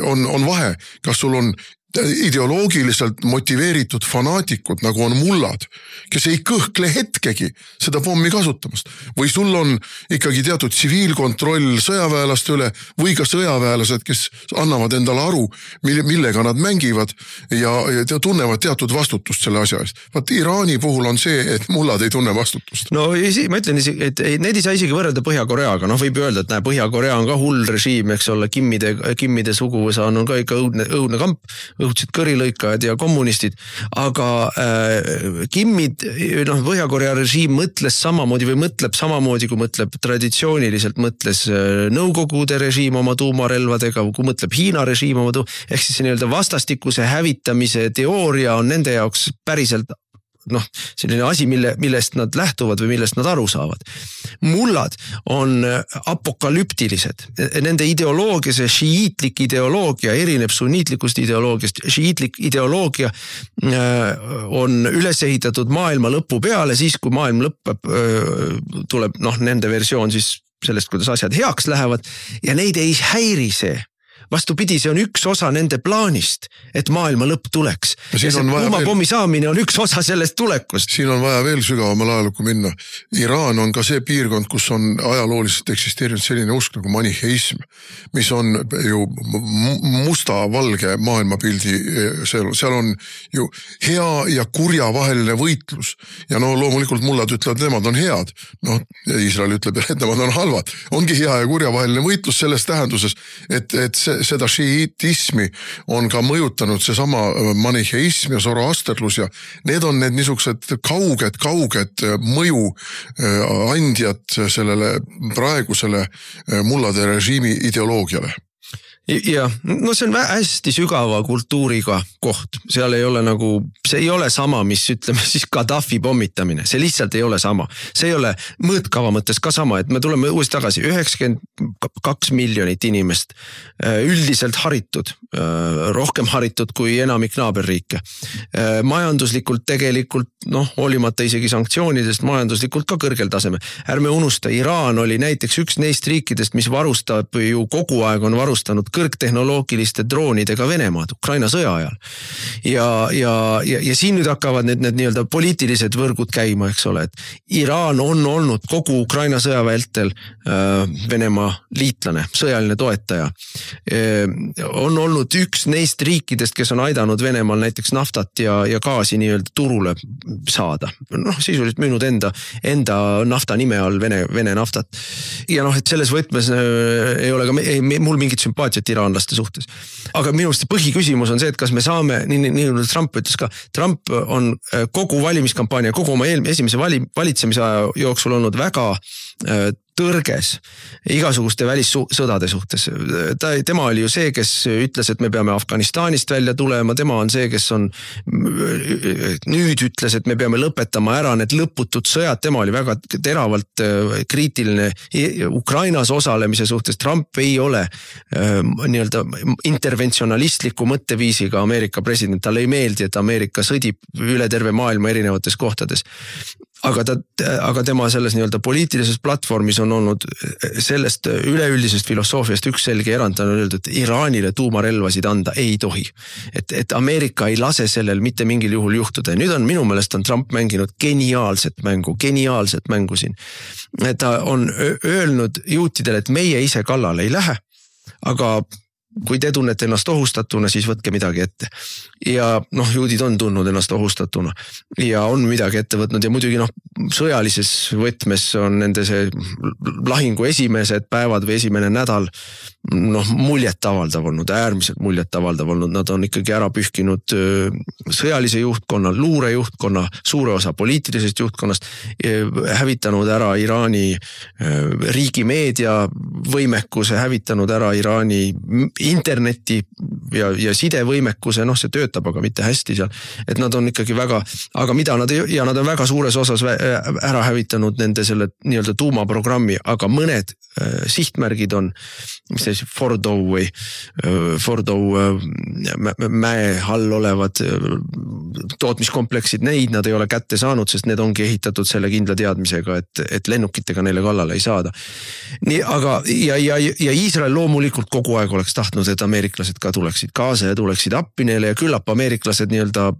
on vahe, kas sul on ideoloogiliselt motiveeritud fanaatikud, nagu on mullad, kes ei kõhkle hetkegi seda pommi kasutamast. Või sul on ikkagi teatud tsiviilkontroll sõjaväelaste üle või ka sõjaväelased, kes annavad endale aru, millega nad mängivad ja tunnevad teatud vastutust selle asja eest. Vaat Iraani puhul on see, et mullad ei tunne vastutust. Ma ütlen, et need ei saa isegi võrrelda Põhja-Koreaga. Võib öelda, et Põhja-Korea on ka hull režiim, eks ole, Kimmide suguvõsa on ka ikka õudne kamp, õudsed kõrilõikajad ja kommunistid, aga Kimmid, Põhja-Korea režiim mõtles samamoodi või mõtleb samamoodi, kui mõtleb traditsiooniliselt mõtles Nõukogude režiim oma tuumarelvadega, kui mõtleb Hiina režiim oma ehk siis see vastastikuse hävitamise teooria on nende jaoks päriselt selline asi, millest nad lähtuvad või millest nad aru saavad. Mullad on apokalüptilised. Nende ideoloogia, see šiiitlik ideoloogia erineb sunniitlikust ideoloogiast. Šiiitlik ideoloogia on üles ehitatud maailma lõpu peale, siis kui maailm lõppeb, tuleb nende versioon siis sellest, kuidas asjad heaks lähevad ja neid ei häiri see. Vastupidi, see on üks osa nende plaanist, et maailma lõpp tuleks. Ja see tuumapommi saamine on üks osa sellest tulekust. Siin on vaja veel sügavamal ajalukku minna. Iraan on ka see piirkond, kus on ajalooliselt eksisteerinud selline usk nagu maniheism, mis on ju musta-valge maailmapildi, seal on ju hea ja kurja vaheline võitlus. Ja loomulikult mullad ütlevad, nemad on head. Iisrael ütleb, et nemad on halvad. Ongi hea ja kurja vaheline võitlus selles tähenduses, et seda šiiitismi on ka mõjutanud seesama maniheism ja zoroasterlus ja need on need niisugused kauged mõju andjad sellele praegusele mullade režiimi ideoloogiale. Ja, see on hästi sügava kultuuriga koht. Seal ei ole see ei ole sama, mis ütleme siis Gaddafi pommitamine. See lihtsalt ei ole sama. See ei ole mõõtkava mõttes ka sama, et me tuleme uuesti tagasi. 92 miljonit inimest, üldiselt haritud, rohkem haritud kui enamik naaberriike. Majanduslikult tegelikult, olimata isegi sanktsioonidest, majanduslikult ka kõrgel taseme. Ärme unusta, Iraan oli näiteks üks neist riikidest, mis varustab ju kogu aeg on varustanud kõrgtehnoloogiliste droonidega Venemaad Ukraina sõja ajal. Ja siin nüüd hakkavad need nii-öelda poliitilised võrgud käima, eks ole, et Iraan on olnud kogu Ukraina sõja vältel Venemaa liitlane, sõjaline toetaja. On olnud üks neist riikidest, kes on aidanud Venemaal näiteks naftat ja gaasi nii-öelda turule saada. Sisuliselt müünud enda nafta nime all Vene naftat. Ja et selles võtmes ei ole ka mul mingit sümpaatiat iraanlaste suhtes. Aga minu arust põhiküsimus on see, et kas me saame, nii Trump ütles ka, Trump on kogu valimiskampaania, kogu oma esimese valitsemise aja jooksul olnud väga tõrges igasuguste välissõdade suhtes. Tema oli ju see, kes ütles, et me peame Afganistanist välja tulema, tema on see, kes on nüüd ütles, et me peame lõpetama ära need lõputud sõjad, tema oli väga teravalt kriitiline Ukrainas osalemise suhtes. Trump ei ole nii-öelda interventsionalistliku mõtteviisiga Ameerika president, talle ei meeldi, et Ameerika sõdib üle terve maailma erinevates kohtades. Aga tema selles nii-öelda poliitilises platvormis on olnud sellest üleüldisest filosoofiast üks selge erand, ta on öeldud, et Iraanile tuumarelvasid anda ei tohi. Et Ameerika ei lase sellel mitte mingil juhul juhtuda. Nüüd on minu meelest on Trump mänginud geniaalset mängu siin. Ta on öelnud juutidele, et meie ise kallale ei lähe, aga kui te tunnete ennast ohustatuna, siis võtke midagi ette. Ja juudid on tundnud ennast ohustatuna ja on midagi ette võtnud ja muidugi sõjalises võtmes on nende see lahingu esimesed päevad või esimene nädal muljet avaldav olnud, äärmiselt muljet avaldav olnud. Nad on ikkagi ära pühkinud sõjalise juhtkonna, luurejuhtkonna, suure osa poliitilisest juhtkonnast, hävitanud ära Iraani riigimeedia võimekuse, hävitanud ära Iraani interneti ja sidevõimekuse, see töötab, aga mitte hästi seal. Et nad on ikkagi väga, aga mida nad on väga suures osas ära hävitanud nende selle nii-öelda tuumaprogrammi, aga mõned sihtmärgid on, mis see Fordow mäe all olevad tootmiskompleksid, neid nad ei ole kätte saanud, sest need ongi ehitatud selle kindla teadmisega, et lennukitega neile kallale ei saada. Nii, aga ja Iisrael loomulikult kogu aeg oleks tahtnud, et ameeriklased ka tuleksid kaasa ja tuleksid appi neile ja küllap ameeriklased nii-öelda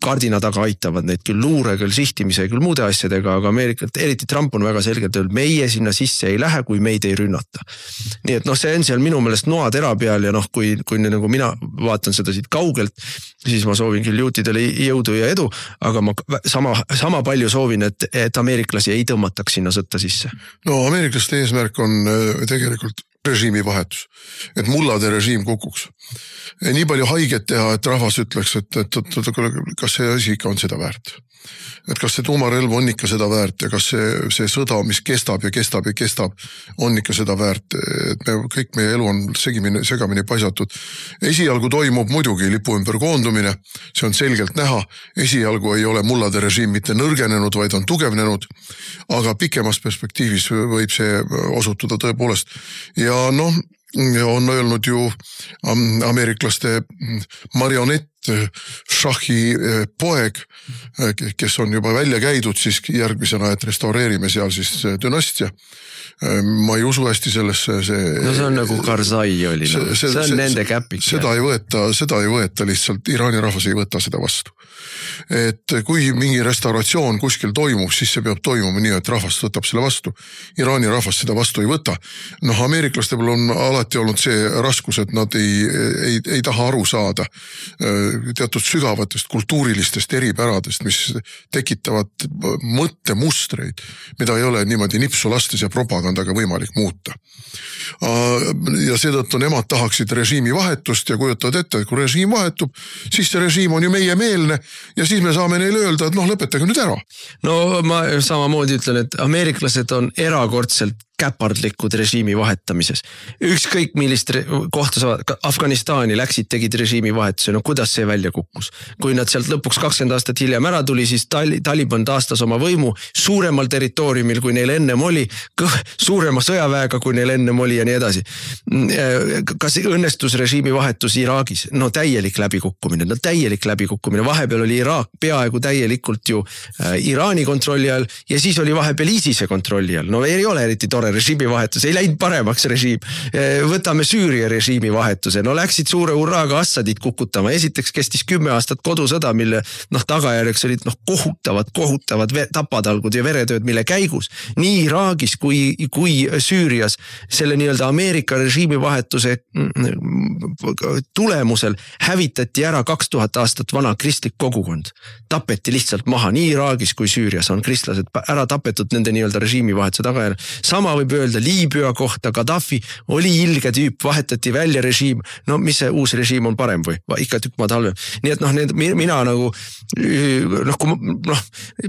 kardina taga aitavad neid küll luure, küll sihtimise, küll muude asjadega, aga Ameerikat, eriti Trump on väga selgelt öelnud, meie sinna sisse ei lähe, kui meid ei rünnata. Nii et see on seal minu meelest noatera peal ja kui nagu mina vaatan seda siit kaugelt, siis ma soovin küll juutidele jõudu ja edu, aga ma sama palju soovin, et ameeriklasi ei tõmmataks sinna sõtta sisse. No ameeriklaste eesmärk on tegelikult režiimi vahetus, et mullade režiim kukuks. Nii palju haiget teha, et rahvas ütleks, et kas see asi ikka on seda väärt. Et kas see tuumarelv on ikka seda väärt ja kas see sõda, mis kestab, on ikka seda väärt. Et kõik meie elu on segamini paisatud. Esialgu toimub muidugi lipu ümber koondumine, see on selgelt näha. Esialgu ei ole mullade režiim mitte nõrgenenud, vaid on tugevnenud, aga pikemas perspektiivis võib see osutuda tõepoolest. Ja on öelnud ju ameeriklaste marionett šahi poeg, kes on juba välja käidud siis järgmisena, et restaureerime seal siis dünastia. Ma ei usu hästi sellesse see on nagu Karzai oli. See on nende käpik. Seda ei võeta lihtsalt, Iraani rahvas ei võta seda vastu. Et kui mingi restauratsioon kuskil toimub, siis see peab toimuma nii, et rahvas võtab selle vastu. Iraani rahvas seda vastu ei võta. Ameeriklaste peal on alati olnud see raskus, et nad ei taha aru saada teatud sügavatest kultuurilistest eripäradest, mis tekitavad mõttemustreid, mida ei ole niimoodi nipsu lastes ja propagandaga võimalik muuta. Ja seetõttu nemad tahaksid režiimi vahetust ja kujutavad ette, et kui režiim vahetub, siis see režiim on ju meie meelne ja siis me saame neile öelda, et lõpetage nüüd ära. No ma samamoodi ütlen, et ameeriklased on erakordselt käpardlikud režiimi vahetamises. Ükskõik millist kohta saavad, Afganistani läksid, tegid režiimi vahetuse, kuidas see välja kukkus. Kui nad sealt lõpuks 20 aastat hiljem ära tuli, siis Taliban taastas oma võimu suuremal territooriumil, kui neil ennem oli, suurema sõjaväega, kui neil ennem oli ja nii edasi. Kas õnnestus režiimi vahetus Iraagis? No täielik läbikukkumine. Vahepeal oli Iraak peaaegu täielikult ju Iraani kontrolli all ja siis oli vahepeal ISISe kontrolli all. No ei ole eriti tore režiimi vahetus, ei läinud paremaks režiim. Võtame Süüria režiimi vahetuse. No läksid suure urraaga Assadid kukutama. Esiteks kestis 10 aastat kodusõda, mille tagajärjeks olid kohutavad tapatalgud ja veretööd, mille käigus nii Iraagis kui Süürias selle nii-öelda Ameerika režiimi vahetuse tulemusel hävitati ära 2000 aastat vana kristlik kogukond. Tapeti lihtsalt maha nii Iraagis kui Süürias on kristlased ära tapetud nende nii-öelda režiimi vahetuse tagajärjel. Sama võib öelda Liibüa kohta, Gaddafi oli ilge tüüp, vahetati välja režiim. No mis see uus režiim on parem või? Ikka tükk maad halvem. Nii et mina nagu,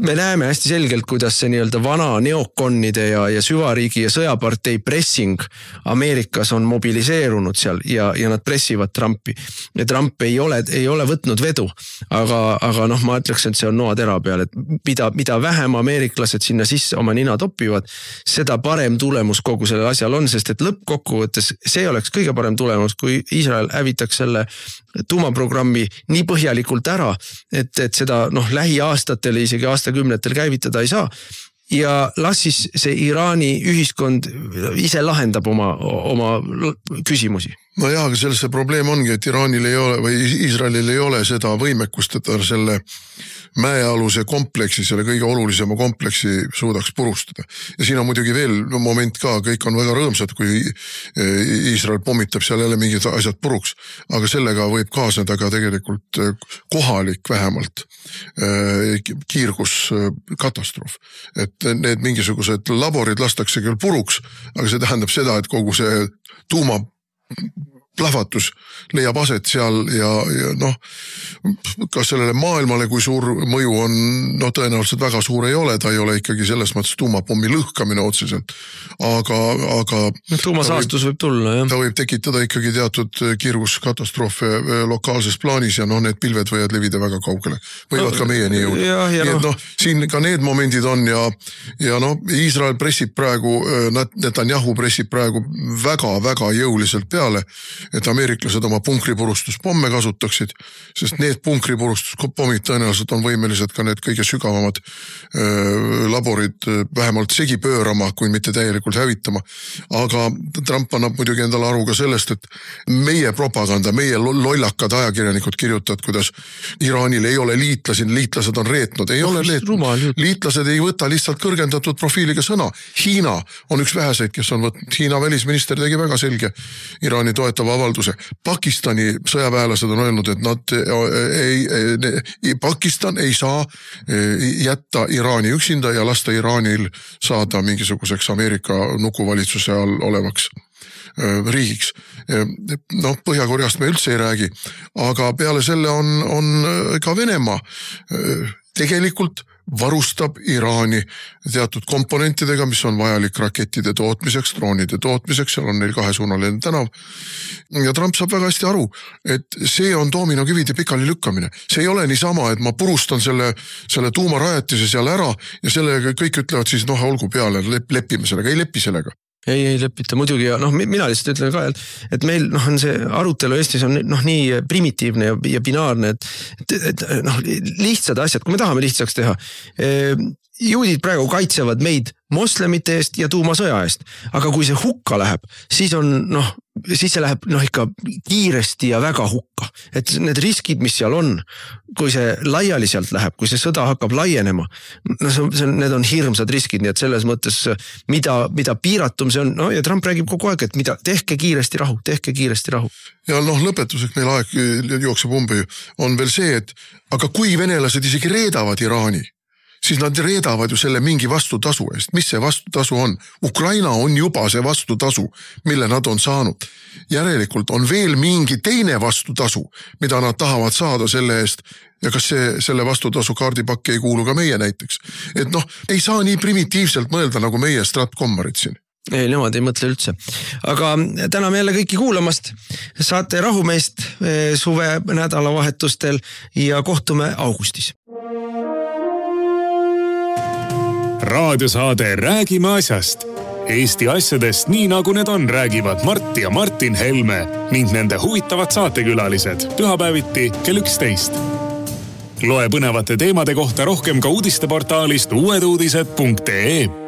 me näeme hästi selgelt, kuidas see nii-öelda vana neokonnide ja süvariigi ja sõjapartei pressing Ameerikas on mobiliseerunud seal ja nad pressivad Trumpi. Ja Trump ei ole võtnud vedu, aga ma ütleks, et see on noatera peal, et mida vähem ameeriklased sinna sisse oma nina topivad, seda parem tulemus kogu sellel asjal on, sest et lõppkokkuvõttes see oleks kõige parem tulemus, kui Iisrael hävitaks selle tuumaprogrammi nii põhjalikult ära, et seda lähiaastatel, isegi aastakümnetel käivitada ei saa. Ja las siis see Iraani ühiskond ise lahendab oma küsimusi. No jaa, aga selles see probleem ongi, et Iraanil ei ole või Iisraelil ei ole seda võimekust, et ta selle mäealuse kompleksi, selle kõige olulisema kompleksi suudaks purustada. Ja siin on muidugi veel moment ka, kõik on väga rõõmsad, kui Iisrael pommitab seal jälle mingid asjad puruks, aga sellega võib kaasneda ka tegelikult kohalik vähemalt kiirguskatastroof. Et need mingisugused laborid lastakse küll puruks, aga see tähendab seda, et kogu see tuuma plahvatus leiab aset seal ja kas sellele maailmale kui suur mõju on, tõenäoliselt väga suur ei ole, ta ei ole ikkagi selles mõttes tuumapommi lõhkamine otseselt, aga tuumasaastus võib tulla, jah. Ta võib tekitada ikkagi teatud kiirguskatastroofe lokaalses plaanis ja need pilved võivad levida väga kaugele. Võivad ka meieni jõuda. Nii et siin ka need momendid on ja Iisrael pressib praegu, Netanyahu pressib praegu väga-väga jõuliselt peale, et ameeriklased oma punkripurustuspomme kasutaksid, sest need punkripurustuspommid tõenäoliselt on võimelised ka need kõige sügavamad laborid vähemalt segi pöörama, kui mitte täielikult hävitama. Aga Trump annab muidugi endale aru ka sellest, et meie propaganda, meie lollakad ajakirjanikud kirjutavad, kuidas Iraanil ei ole liitlased on reetnud. Ei ole reetnud. Liitlased ei võta lihtsalt kõrgendatud profiiliga sõna. Hiina on üks väheseid, kes on võtnud. Hiina välisminister tegi väga selge Iraani toetava avalduse. Pakistani sõjaväelased on öelnud, et Pakistan ei saa jätta Iraani üksinda ja lasta Iraanil saada mingisuguseks Ameerika nukuvalitsuse all olevaks riigiks. Põhja-Koreast me üldse ei räägi, aga peale selle on ka Venemaa tegelikult varustab Iraani teatud komponentidega, mis on vajalik rakettide tootmiseks, droonide tootmiseks, seal on neil kahesuunaline tänav. Ja Trump saab väga hästi aru, et see on dominokivide pikali lükkamine. See ei ole niisama, et ma purustan selle tuumarajatise seal ära ja sellega kõik ütlevad siis, olgu peale, lepime sellega, ei lepi sellega. Ei lepita muidugi ja mina lihtsalt ütlen ka, et meil on see arutelu Eestis on nii primitiivne ja binaarne, et lihtsad asjad, kui me tahame lihtsaks teha. Juudid praegu kaitsevad meid moslemite eest ja tuumasõja eest, aga kui see hukka läheb, siis see läheb ikka kiiresti ja väga hukka. Et need riskid, mis seal on, kui see laiali sealt läheb, kui see sõda hakkab laienema, need on hirmsad riskid, nii et selles mõttes, mida piiratum see on, ja Trump räägib kogu aeg, et tehke kiiresti rahu. Ja lõpetuseks meil aeg jookseb umbe on veel see, et aga kui venelased isegi reedavad Iraani, siis nad reedavad ju selle mingi vastutasu eest. Mis see vastutasu on? Ukraina on juba see vastutasu, mille nad on saanud. Järelikult on veel mingi teine vastutasu, mida nad tahavad saada selle eest ja kas selle vastutasu kaardipakki ei kuulu ka meie näiteks. Et ei saa nii primitiivselt mõelda nagu meie stratkommarid siin. Ei, nemad ei mõtle üldse. Aga täname jälle kõiki kuulamast. Saate rahumeest suve nädalavahetustel ja kohtume augustis. Raadiosaade Räägime asjast. Eesti asjadest nii nagu need on, räägivad Mart ja Martin Helme ning nende huvitavad saatekülalised pühapäeviti kell 11. Loe põnevate teemade kohta rohkem ka uudisteportaalist uueduudised.ee.